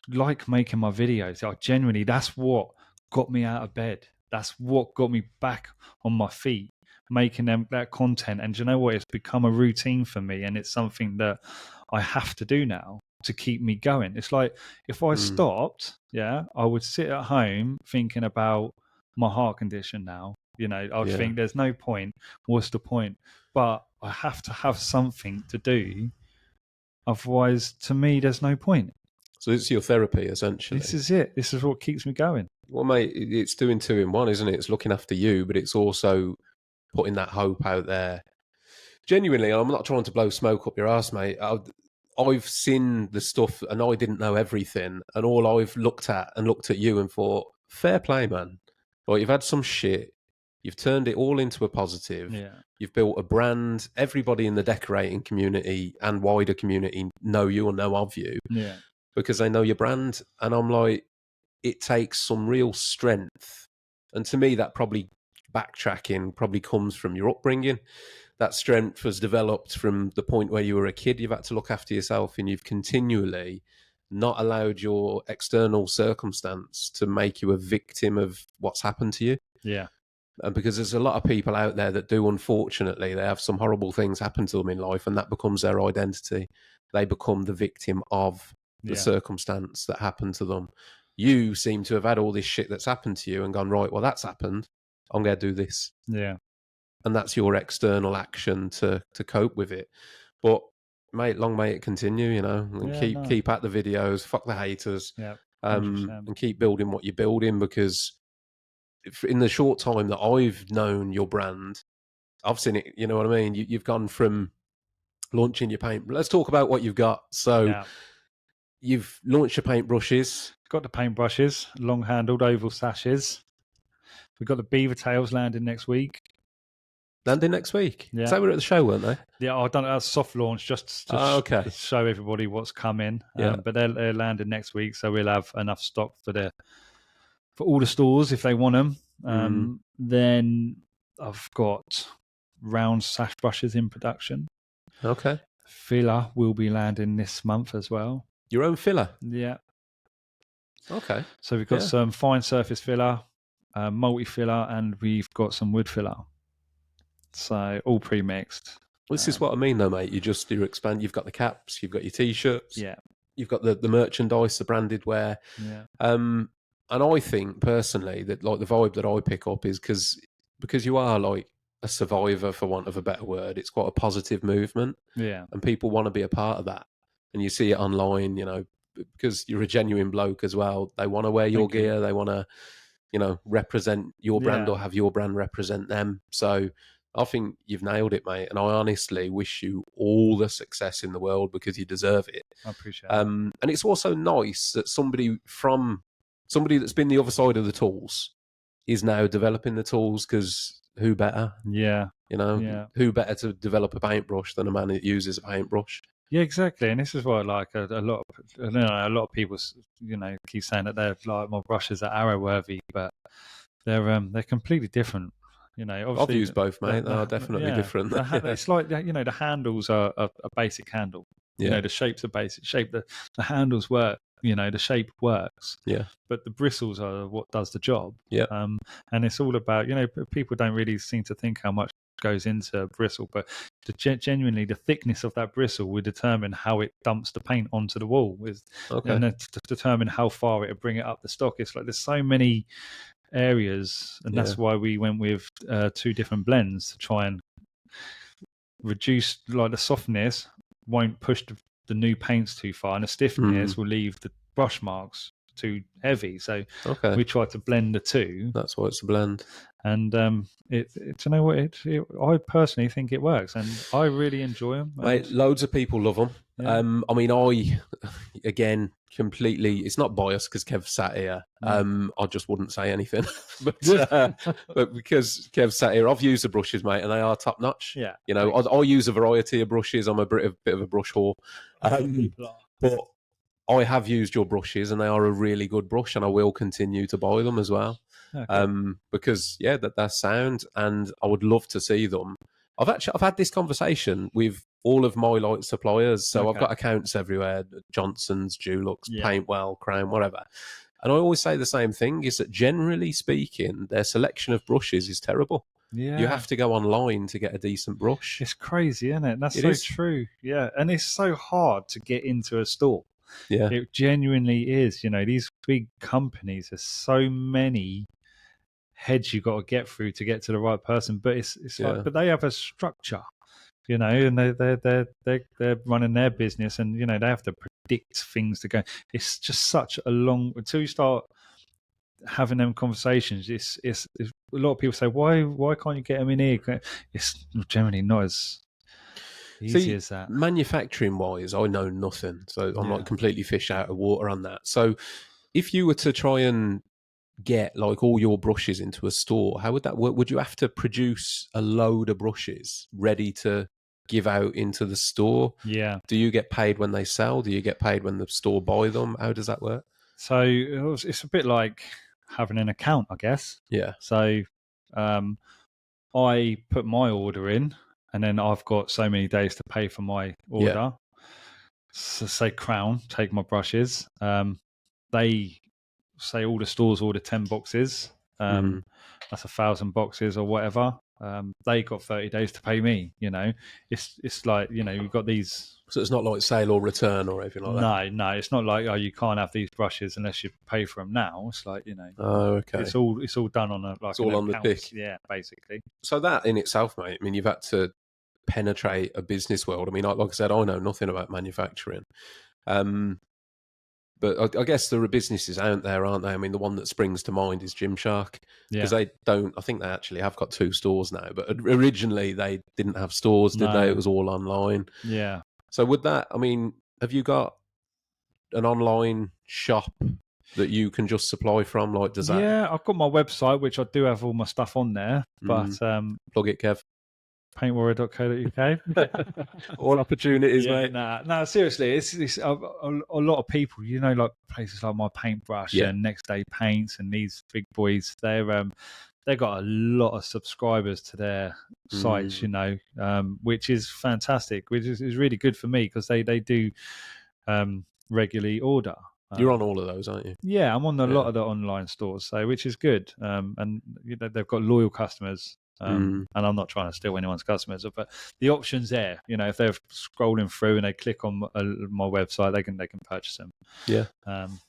like making my videos. That's what got me out of bed. That's what got me back on my feet, making that content. And do you know what? It's become a routine for me, and it's something that I have to do now to keep me going. It's like if I stopped, I would sit at home thinking about my heart condition now. You know, I would think there's no point. What's the point? But I have to have something to do. Otherwise, to me, there's no point. So it's your therapy, essentially. This is it. This is what keeps me going. Well, mate, it's doing two in one, isn't it? It's looking after you, but it's also putting that hope out there. Genuinely, I'm not trying to blow smoke up your ass, mate. I've seen the stuff and I didn't know everything. And all I've looked at you and thought, fair play, man. Like, you've had some shit. You've turned it all into a positive. Yeah. You've built a brand. Everybody in the decorating community and wider community know you or know of you. Yeah. Because they know your brand. And I'm like, it takes some real strength. And to me, that probably backtracking probably comes from your upbringing. That strength was developed from the point where you were a kid. You've had to look after yourself, and you've continually not allowed your external circumstance to make you a victim of what's happened to you. Yeah. Because there's a lot of people out there that do, unfortunately, they have some horrible things happen to them in life, and that becomes their identity. They become the victim of the circumstance that happened to them. You seem to have had all this shit that's happened to you and gone, right, well, that's happened. I'm going to do this. Yeah. And that's your external action to cope with it. But, mate, long may it continue, and keep at the videos. Fuck the haters. Yeah. 100%. and keep building what you're building, because in the short time that I've known your brand, I've seen it. You know what I mean? You've gone from launching your paint. Let's talk about what you've got. So Yeah. you've launched your paintbrushes. Got the paintbrushes, long-handled oval sashes. We've got the beaver tails landing next week. Landing next week. Yeah. So we're at the show, weren't they? Yeah, I've done a soft launch just to, okay. to show everybody what's coming. Yeah. But they're landing next week, so we'll have enough stock for all the stores if they want them. Then I've got round sash brushes in production. Okay. Filler will be landing this month as well. Your own filler? Yeah. Okay. So we've got some fine surface filler, multi-filler, and we've got some wood filler. So all pre-mixed. This is what I mean, though, mate. You expand. You've got the caps, you've got your t-shirts, Yeah. you've got the merchandise, the branded wear. Yeah. And I think personally that like the vibe that I pick up is because you are like a survivor, for want of a better word. It's quite a positive movement. Yeah. And people want to be a part of that. And you see it online, you know, because you're a genuine bloke as well. They want to wear your gear. They want to, you know, represent your brand or have your brand represent them. So I think you've nailed it, mate. And I honestly wish you all the success in the world, because you deserve it. I appreciate it. And it's also nice that somebody that's been the other side of the tools is now developing the tools, because who better? Yeah. You know, who better to develop a paintbrush than a man that uses a paintbrush? Yeah, exactly. And this is what like a lot of people, you know, keep saying that they're like my brushes are arrow worthy, but they're completely different. You know, obviously I've used both, mate. They are definitely different. It's like, you know, the handles are a basic handle. Yeah. You know, the shapes are basic shape. The handles work. You know, the shape works. Yeah. But the bristles are what does the job. Yeah. And it's all about, you know, people don't really seem to think how much goes into bristle, but genuinely the thickness of that bristle will determine how it dumps the paint onto the wall, and then to determine how far it will bring it up the stock. It's like there's so many areas, and that's why we went with 2 different blends to try and reduce, like the softness won't push the new paints too far, and the stiffness will leave the brush marks too heavy. So we tried to blend the two. That's why it's a blend. And you know what? I personally think it works, and I really enjoy them. Mate, loads of people love them. Yeah. I mean, again, completely. It's not biased because Kev sat here. I just wouldn't say anything, but because Kev sat here, I've used the brushes, mate, and they are top notch. Yeah, you know, I use a variety of brushes. I'm a bit of a brush whore, but I have used your brushes, and they are a really good brush, and I will continue to buy them as well. Okay. Because that's sound, and I would love to see them. I've had this conversation with all of my like suppliers, so I've got accounts everywhere: Johnson's, Dulux, Paintwell, Crown, whatever. And I always say the same thing: is that generally speaking, their selection of brushes is terrible. Yeah. You have to go online to get a decent brush. It's crazy, isn't it? That's so true. Yeah, and it's so hard to get into a store. Yeah, it genuinely is. You know, these big companies, there's so many heads you got to get through to get to the right person, but it's like, but they have a structure, you know, and they're running their business, and you know they have to predict things to go. It's just such a long until you start having them conversations. It's a lot of people say, why can't you get them in here? It's generally not as easy as that. Manufacturing wise, I know nothing, so I'm like completely fish out of water on that. So if you were to try and get like all your brushes into a store, how would that work? Would you have to produce a load of brushes ready to give out into the store? Yeah. Do you get paid when they sell? Do you get paid when the store buy them? How does that work? So it's a bit like having an account, I guess. Yeah. So I put my order in, and then I've got so many days to pay for my order. Yeah. So say Crown, take my brushes. They say all the stores order 10 boxes. That's 1,000 boxes or whatever. They got 30 days to pay me. You know, it's like, you know, you've got these. So it's not like sale or return or anything like that. No, it's not like you can't have these brushes unless you pay for them now. It's like, you know, it's all done on it's all on the pick. Yeah, basically. So that in itself, mate. I mean, you've had to penetrate a business world. I mean, like I said, I know nothing about manufacturing. But I guess there are businesses out there, aren't they? I mean, the one that springs to mind is Gymshark, because Yeah. they don't. I think they actually have got 2 stores now, but originally they didn't have stores, did they? No. It was all online. Yeah. So would that? I mean, have you got an online shop that you can just supply from? Like, does that? Yeah, I've got my website, which I do have all my stuff on there, but Plug it, Kev. paintwarrior.co.uk. All opportunities, Yeah, mate. no, seriously, it's a lot of people, like places like My Paintbrush Yeah. and Next Day Paints and these big boys, they got a lot of subscribers to their sites, which is fantastic, which is really good for me because they do regularly order. You're on all of those, aren't you? Yeah, I'm on a lot of the online stores, so which is good. And they've got loyal customers. And I'm not trying to steal anyone's customers, but the option's there. If they're scrolling through and they click on my website, they can purchase them. Yeah.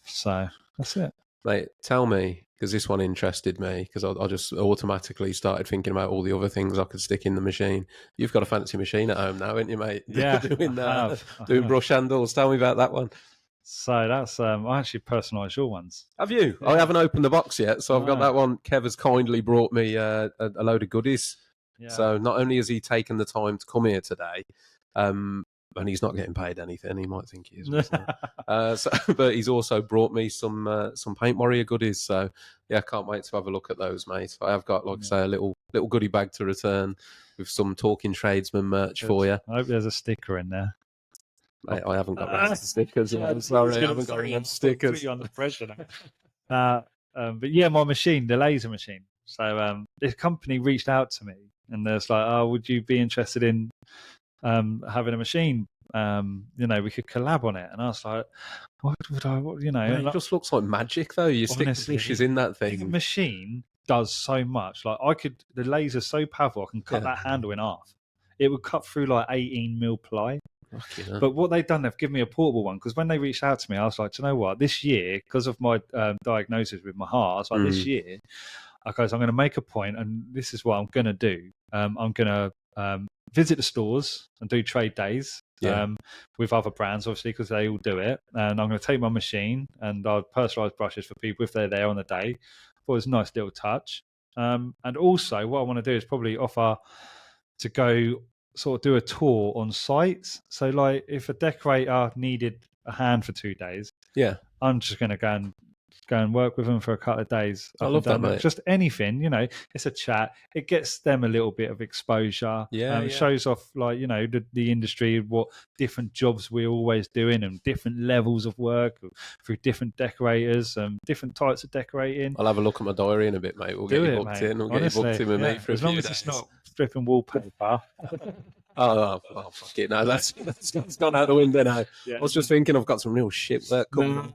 So that's it, mate. Tell me, because this one interested me, because I just automatically started thinking about all the other things I could stick in the machine. You've got a fancy machine at home now, haven't you, mate? Yeah, doing brush handles. Tell me about that one. So that's I actually personalised your ones. Have you? Yeah. I haven't opened the box yet, so I've got that one. Kev has kindly brought me a load of goodies. Yeah. So not only has he taken the time to come here today, and he's not getting paid anything, he might think he is. But he's also brought me some Paint Warrior goodies. So yeah, I can't wait to have a look at those, mate. I have got, like I say, a little goodie bag to return with some Talking Tradesman merch for you. I hope there's a sticker in there. Mate, I haven't got stickers. I'm sorry, I haven't got any stickers. Put you under pressure now. But yeah, my machine, the laser machine. So this company reached out to me and there's like, "Oh, would you be interested in having a machine? We could collab on it." And I was like, "What would I? It just looks like magic, though. You stick fishes in that thing. The machine does so much. Like the laser's so powerful, I can cut that handle in half. It would cut through like 18 mil ply. But what they've done, they've given me a portable one, because when they reached out to me, I was like, do you know what? This year, because of my diagnosis with my heart, I was like, this year, okay, so I'm going to make a point, and this is what I'm going to do. I'm going to visit the stores and do trade days with other brands, obviously, because they all do it. And I'm going to take my machine and I'll personalise brushes for people if they're there on the day. I thought it was a nice little touch. And also, what I want to do is probably offer to go sort of do a tour on site. So like if a decorator needed a hand for 2 days, I'm just going to go and work with them for a couple of days. I love that, mate. Just anything, it's a chat. It gets them a little bit of exposure. It shows off, like, the industry, what different jobs we're always doing and different levels of work through different decorators and different types of decorating. I'll have a look at my diary in a bit, mate. We'll get you booked in. We'll get you booked in with me for a few days. As long as it's not stripping wallpaper. Oh, fuck it. No, that's gone out the window now. I was just thinking I've got some real shit work coming.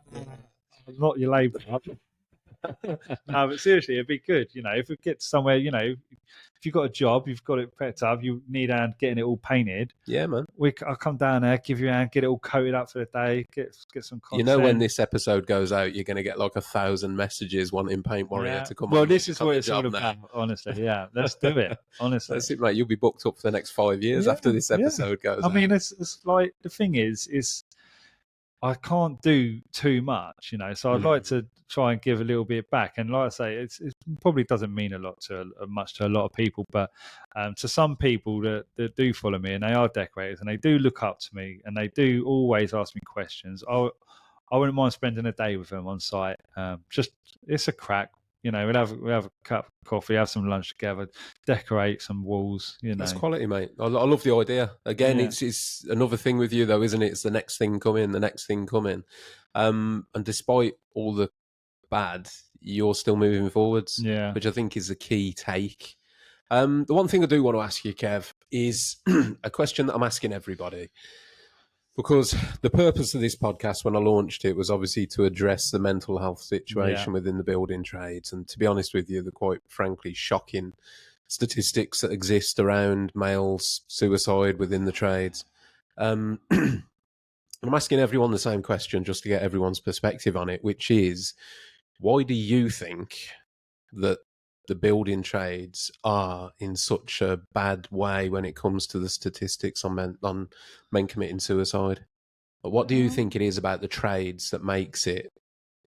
Not your labour. No, but seriously, it'd be good, if we get somewhere, if you've got a job, you've got it prepped up, you need a hand getting it all painted. Yeah, man. I'll come down there, give you a hand, get it all coated up for the day, get some content. When this episode goes out, you're going to get like 1,000 messages wanting Paint Warrior to come on. Well, this is what it's all about, honestly. Yeah, let's do it, honestly. That's it, mate. You'll be booked up for the next 5 years after this episode goes out. I mean, it's like, the thing is I can't do too much, so I'd like to try and give a little bit back. And like I say, it probably doesn't mean a lot to a lot of people, but to some people that do follow me and they are decorators and they do look up to me and they do always ask me questions, I wouldn't mind spending a day with them on site. Just, it's a crack. We'll have a cup of coffee, have some lunch together, decorate some walls. That's quality, mate. I love the idea. Again, it's another thing with you, though, isn't it? It's the next thing coming, the next thing coming. And despite all the bad, you're still moving forwards, which I think is a key take. The one thing I do want to ask you, Kev, is a question that I'm asking everybody. Because the purpose of this podcast, when I launched it, was obviously to address the mental health situation within the building trades. And to be honest with you, the quite frankly shocking statistics that exist around males' suicide within the trades. I'm asking everyone the same question just to get everyone's perspective on it, which is, why do you think that the building trades are in such a bad way when it comes to the statistics on men committing suicide? But what do you think it is about the trades that makes it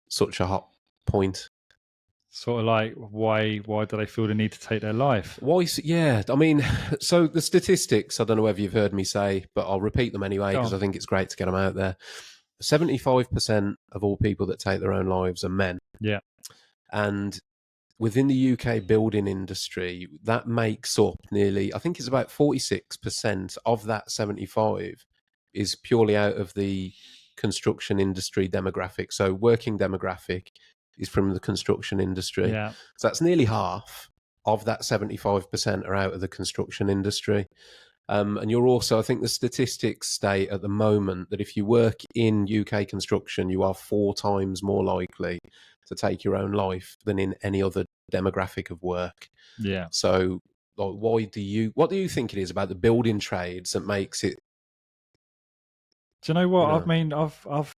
such a hot point? Sort of like, why do they feel the need to take their life? Why? Yeah, I mean, so the statistics, I don't know whether you've heard me say, but I'll repeat them anyway Go because on. I think it's great to get them out there. 75% of all people that take their own lives are men. Yeah. And within the UK building industry, that makes up nearly, I think it's about 46% of that 75 is purely out of the construction industry demographic. So working demographic is from the construction industry. Yeah. So that's nearly half of that 75% are out of the construction industry. And you're also, I think the statistics state at the moment that if you work in UK construction, you are 4 times more likely to take your own life than in any other demographic of work. Yeah. So, like, what do you think it is about the building trades that makes it? Do you know what? You I know, mean, I've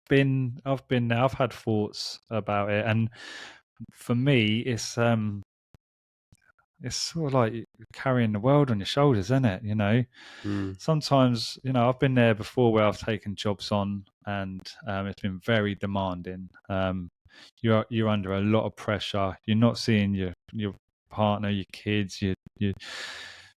been there. I've had thoughts about it, and for me, it's sort of like carrying the world on your shoulders, isn't it? You know, mm, sometimes, you know, I've been there before where I've taken jobs on, and it's been very demanding. You're under a lot of pressure. You're not seeing your partner, your kids, your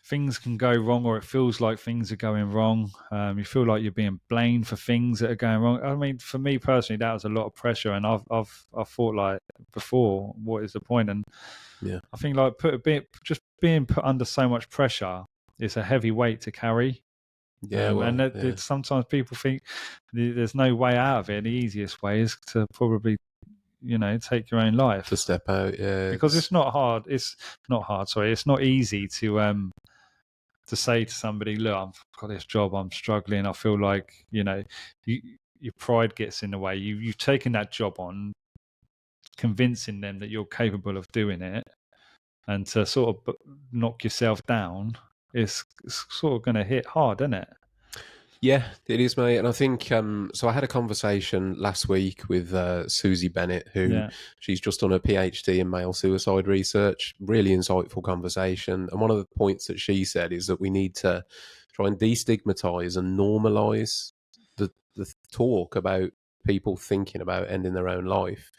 things can go wrong, or it feels like things are going wrong. You feel like you're being blamed for things that are going wrong. I mean, for me personally, that was a lot of pressure, and I've thought like before, what is the point? And yeah, I think like just being put under so much pressure is a heavy weight to carry. yeah, And well, yeah, sometimes people think there's no way out of it. The easiest way is to probably, you know, take your own to life, step out, yeah, because it's not hard. It's not hard. Sorry, it's not easy to say to somebody, look, I've got this job, I'm struggling. I feel like, you know, your pride gets in the way. You've taken that job on, convincing them that you're capable of doing it, and to sort of knock yourself down is sort of going to hit hard, isn't it? Yeah, it is, mate. And I think so. I had a conversation last week with Susie Bennett, who Yeah. she's just done a PhD in male suicide research. Really insightful conversation. And one of the points that she said is that we need to try and destigmatize and normalize the talk about people thinking about ending their own life.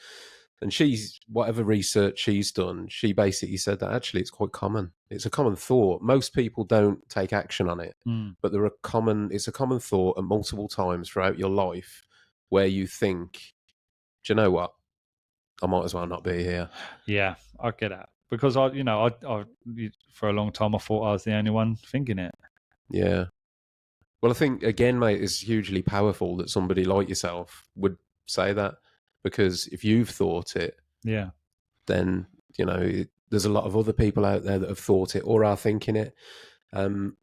And she's, whatever research she's done, she basically said that actually it's quite common. It's a common thought. Most people don't take action on it, Mm. but it's a common thought at multiple times throughout your life where you think, do you know what? I might as well not be here. Yeah, I get that, because I for a long time I thought I was the only one thinking it. Yeah. Well, I think again, mate, it's hugely powerful that somebody like yourself would say that, because if you've thought it, Yeah. then there's a lot of other people out there that have thought it or are thinking it. Um,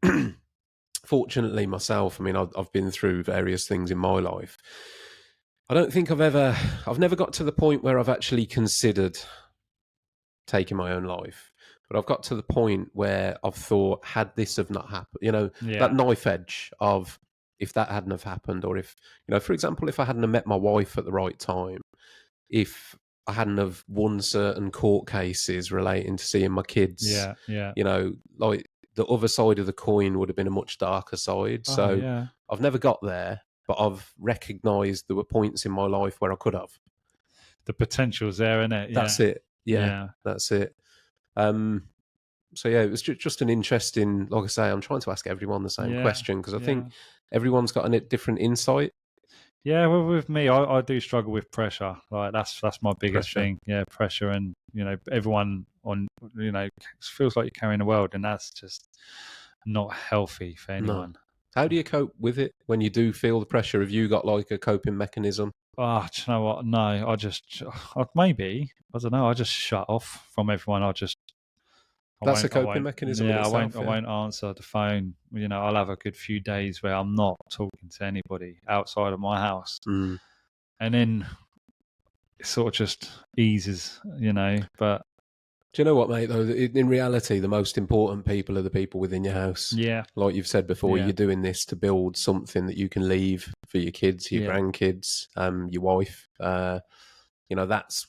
Fortunately, myself, I mean, I've been through various things in my life. I don't think I've never got to the point where I've actually considered taking my own life, but I've got to the point where I've thought, had this have not happened, that Yeah. knife edge of if that hadn't have happened, or if, for example, if I hadn't have met my wife at the right time, if I hadn't have won certain court cases relating to seeing my kids, Yeah. Yeah. like the other side of the coin would have been a much darker side. Oh So yeah. I've never got there, but I've recognised there were points in my life where I could have. The potential's there, isn't it? Yeah. That's it. Yeah, Yeah. that's it. Um, so yeah, it was just an interesting. Like I say, I'm trying to ask everyone the same Yeah. question because I Yeah. think everyone's got a different insight. Yeah, well, with me, I do struggle with pressure. Like that's my biggest Pressure. thing. Yeah, pressure, and everyone on feels like you're carrying the world, and that's just not healthy for No. anyone. How do you cope with it when you do feel the pressure? Have you got like a coping mechanism? Oh, do you know what? No, maybe I don't know. I just shut off from everyone. I That's a won't. I coping won't. mechanism in Yeah, I won't. itself. I Yeah. won't answer the phone. I'll have a good few days where I'm not talking to anybody outside of my house, Mm. and then it sort of just eases. But Do you know what, mate? Though, in reality, the most important people are the people within your house. yeah, Like you've said before, yeah, you're doing this to build something that you can leave for your kids, your yeah, grandkids, your wife. That's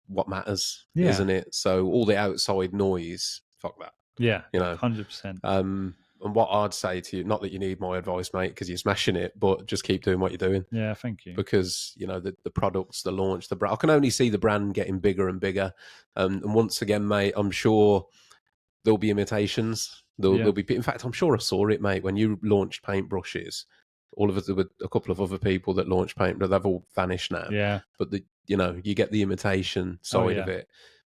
what matters, yeah, isn't it? So all the outside noise, fuck that. yeah, You know. 100%. And what I'd say to you, not that you need my advice, mate, because you're smashing it, but just keep doing what you're doing. Yeah, thank you. Because, you know, the products, the launch, the brand, I can only see the brand getting bigger and bigger. And once again, mate, I'm sure there'll be imitations. There'll be, in fact, I'm sure I saw it, mate, when you launched paintbrushes. All of us, there were a couple of other people that launched paint, but they've all vanished now. Yeah. But you know, you get the imitation side of it.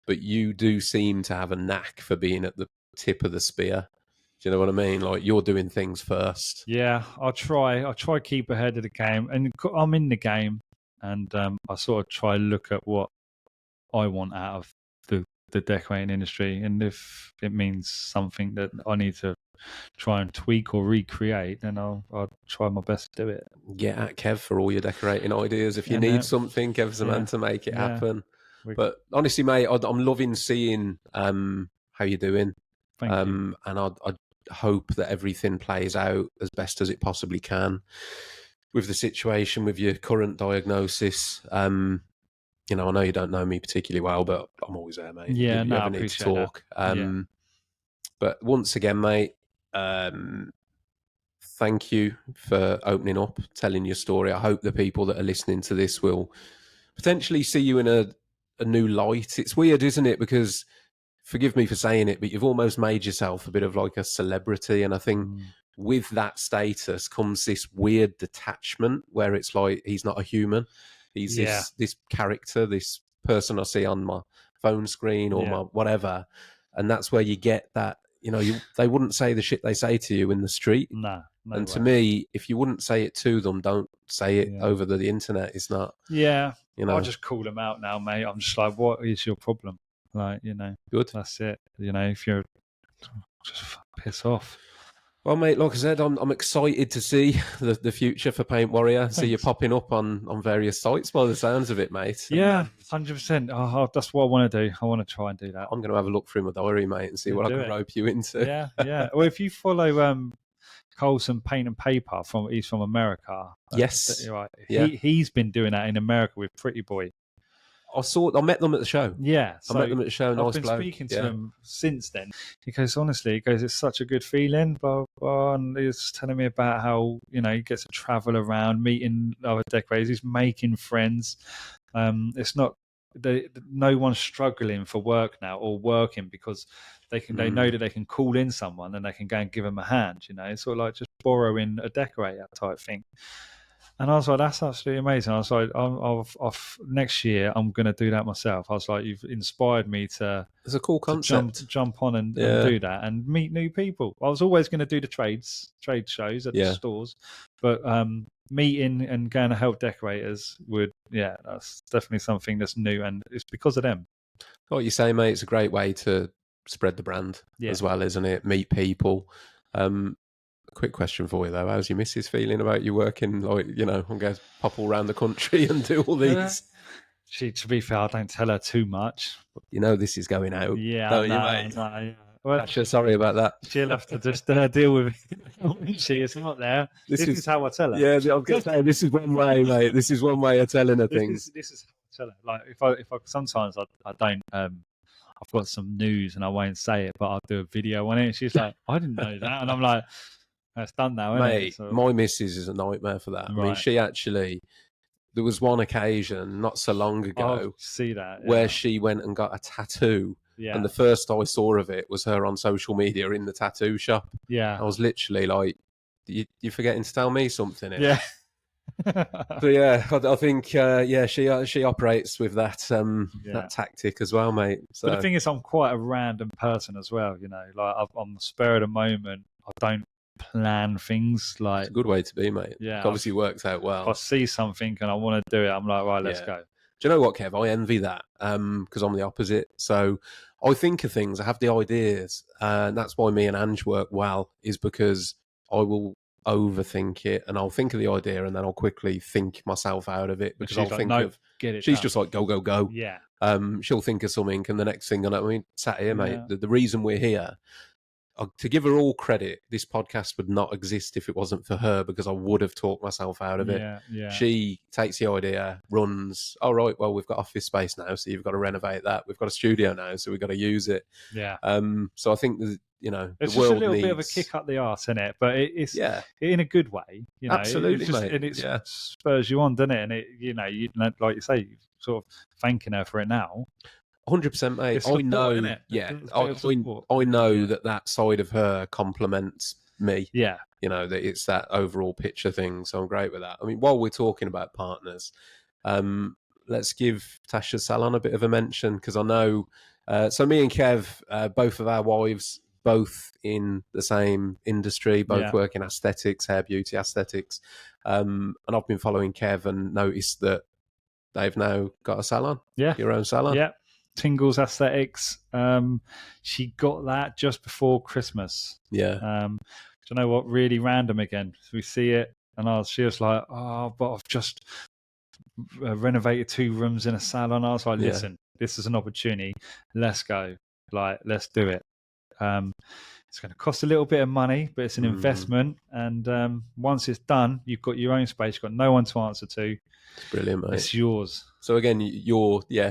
But you do seem to have a knack for being at the tip of the spear. Do you know what I mean? Like, you're doing things first. Yeah, I'll try keep ahead of the game, and I'm in the game, and I sort of try look at what I want out of the decorating industry, and if it means something that I need to try and tweak or recreate, then I'll try my best to do it. Get at Kev for all your decorating ideas. If you need something, Kev's the man to make it happen. But honestly, mate, I'm loving seeing how you're doing. Thank you. And I hope that everything plays out as best as it possibly can with the situation, with your current diagnosis. You know, I know you don't know me particularly well, but I'm always there, mate. Yeah, you ever need to talk. But once again, mate, thank you for opening up, telling your story. I hope the people that are listening to this will potentially see you in a new light. It's weird, isn't it? Because, forgive me for saying it, but you've almost made yourself a bit of like a celebrity. And I think with that status comes this weird detachment where it's like he's not a human. He's this character, this person I see on my phone screen or my whatever. And that's where you get that, you know, they wouldn't say the shit they say to you in the street. No and way. To me, if you wouldn't say it to them, don't say it over the internet. It's not. Yeah. You know, I just call them out now, mate. I'm just like, what is your problem? Like, you know, good. That's it. You know, if you're just piss off. Well, mate, like I said, I'm excited to see the future for Paint Warrior. Thanks. So you're popping up on various sites by the sounds of it, mate. Yeah, 100%. That's what I want to do. I want to try and do that. I'm going to have a look through my diary, mate, and see what I can rope you into. Yeah. Well, if you follow Colson Paint and Paper he's from America. Yes. Right. He's been doing that in America with Pretty Boy. I met them at the show. Yeah, so I met them at the show. I've been speaking to him since then. Because honestly, it's such a good feeling. Blah, blah, and he was telling me about how, you know, he gets to travel around, meeting other decorators. He's making friends. It's not no one's struggling for work now or working because they know that they can call in someone and they can go and give them a hand. You know, it's sort of like just borrowing a decorator type thing. And I was like, that's absolutely amazing. I was like, next year, I'm going to do that myself. I was like, you've inspired me to... It's a cool concept. Jump on and do that and meet new people. I was always going to do the trade shows at the stores. But meeting and going to help decorators that's definitely something that's new. And it's because of them. Like you say, mate, it's a great way to spread the brand as well, isn't it? Meet people. Quick question for you though: how's your missus feeling about you working? Like, you know, I'm going to pop all around the country and do all these. To be fair, I don't tell her too much. You know, this is going out. Yeah, don't you, mate? No. Well, sorry about that. She'll have to just deal with it. She is not there. This is how I tell her. Yeah, I was going to say, this is one way, mate. This is one way of telling her things. This is how I tell her. Like, if I sometimes I don't. I've got some news and I won't say it, but I'll do a video on it. And she's like, I didn't know that, and I'm like. It's done now, mate. It? So... My missus is a nightmare for that. Right. I mean, she actually. There was one occasion not so long ago. See that where she went and got a tattoo. Yeah. And the first I saw of it was her on social media in the tattoo shop. Yeah. I was literally like, "You forgetting to tell me something?" Yeah. So yeah, I think she operates with that that tactic as well, mate. So. But the thing is, I'm quite a random person as well. You know, like on the spur of the moment, I don't plan things. Like, it's a good way to be, mate. Yeah, it obviously works out well. If I see something and I want to do it, I'm like, right, let's go. Do you know what, Kev? I envy that because I'm the opposite. So I think of things, I have the ideas, and that's why me and Ange work well. Is because I will overthink it, and I'll think of the idea, and then I'll quickly think myself out of it because I'll think of. She's just like go, go, go. Yeah. She'll think of something, and the next thing I mean, sat here, mate. The reason we're here. to give her all credit, this podcast would not exist if it wasn't for her, because I would have talked myself out of it. Yeah. She takes the idea, runs, all right, well, we've got office space now, so you've got to renovate that. We've got a studio now, so we've got to use it. Yeah. So I think, the It's world just a little needs... bit of a kick up the arse, isn't it? But it's Yeah. in a good way, Absolutely, it's just, mate. and it Yeah. spurs you on, doesn't it? And it, you like you say, you're sort of thanking her for it now. 100%, mate. It's support, I know. isn't it? Yeah, It's a bit of support. I know that side of her complements me. Yeah. That it's that overall picture thing. So I'm great with that. I mean, while we're talking about partners, let's give Tasha's salon a bit of a mention, because I know. So me and Kev, both of our wives, both in the same industry, both work in aesthetics, hair, beauty, aesthetics, and I've been following Kev and noticed that they've now got a salon. Yeah. Your own salon. Yeah. Tingles Aesthetics. She got that just before Christmas. Yeah. Do you know what? Really random again. So we see it, and she was like, "Oh, but I've just renovated 2 rooms in a salon." I was like, "Listen, this is an opportunity. Let's go. Let's do it." It's going to cost a little bit of money, but it's an investment. And once it's done, you've got your own space. You've got no one to answer to. It's brilliant, mate. It's yours. So again,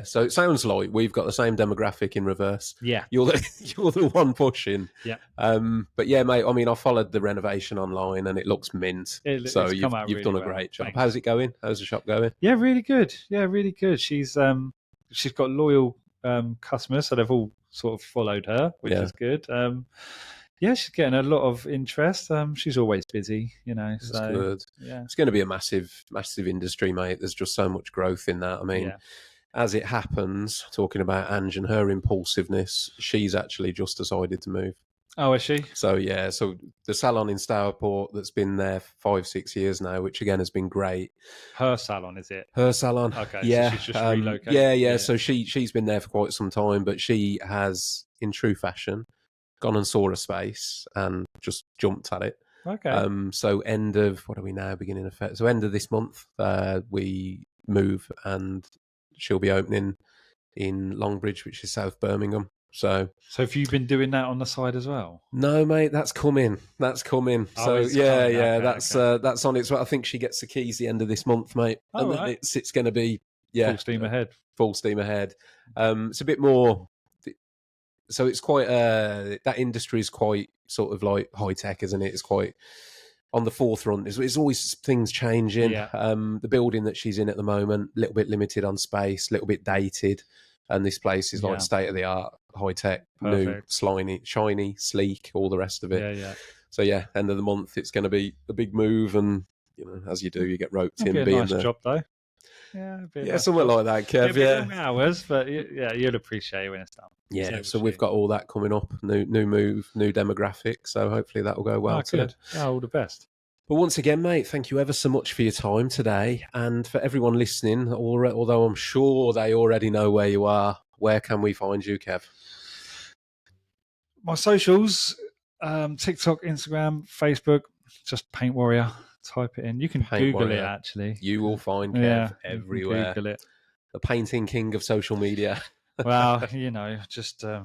so it sounds like we've got the same demographic in reverse. Yeah. You're the one pushing. Yeah. But yeah, mate, I mean, I followed the renovation online and it looks mint. So you've really done a well. great job. Thanks. How's it going? How's the shop going? Yeah, really good. Yeah, really good. She's got loyal customers, so they've all sort of followed her, which is good. She's getting a lot of interest. She's always busy, That's so good. Yeah, it's going to be a massive, massive industry, mate. There's just so much growth in that. I mean, as it happens, talking about Ange and her impulsiveness, she's actually just decided to move. Oh, is she? So so the salon in Stourport that's been there 5-6 years now, which again has been great. Her salon, is it? Her salon. Okay. Yeah. So she's just relocated. Yeah. So she's been there for quite some time, but she has, in true fashion, gone and saw a space and just jumped at it. Okay. So end of, what are we now? Beginning of February. So end of this month, we move and she'll be opening in Longbridge, which is South Birmingham. So have you been doing that on the side as well? No, mate, that's coming. That's coming. Oh, So that's on its way. I think she gets the keys the end of this month, mate. Oh, and right. It's going to be full steam ahead. Full steam ahead. It's a bit more. So it's quite that industry is quite sort of like high tech, isn't it? It's quite on the forefront. It's always things changing. Yeah. The building that she's in at the moment, a little bit limited on space, a little bit dated. And this place is like state of the art, high tech, new, shiny, sleek, all the rest of it. Yeah. So end of the month, it's going to be a big move, and as you do, you get roped in. Be a nice job though. Yeah, something like that, Kev. Long hours, but you'll appreciate it when it's done. Yeah, so we've got all that coming up. New move, new demographic. So hopefully that will go well too. Good. All the best. But once again, mate, thank you ever so much for your time today. And for everyone listening, although I'm sure they already know where you are, where can we find you, Kev? My socials, TikTok, Instagram, Facebook, just Paint Warrior. Type it in. You can Google it, actually. You will find Kev everywhere. Google it. The painting king of social media. Well, just I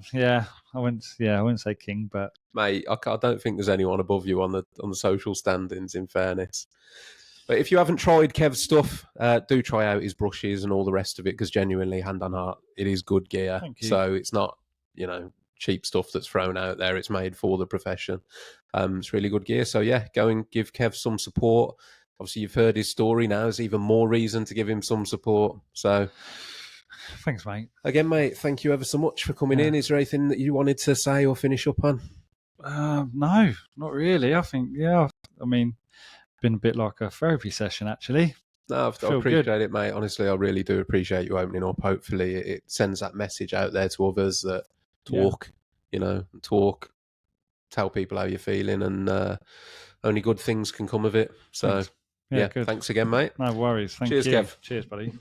wouldn't say king, but mate, I don't think there's anyone above you on the social standings, in fairness. But if you haven't tried Kev's stuff, do try out his brushes and all the rest of it, because genuinely, hand on heart, it is good gear. Thank you. So it's not cheap stuff that's thrown out there. It's made for the profession. It's really good gear. So go and give Kev some support. Obviously, you've heard his story now. There's even more reason to give him some support. So thanks, mate. Again, mate, thank you ever so much for coming in. Is there anything that you wanted to say or finish up on? No, not really. I think, been a bit like a therapy session, actually. No, I appreciate it, mate. Honestly, I really do appreciate you opening up. Hopefully it sends that message out there to others that talk, tell people how you're feeling, and only good things can come of it. So, good. Thanks again, mate. No worries. Thank you. Cheers, Kev. Cheers, buddy.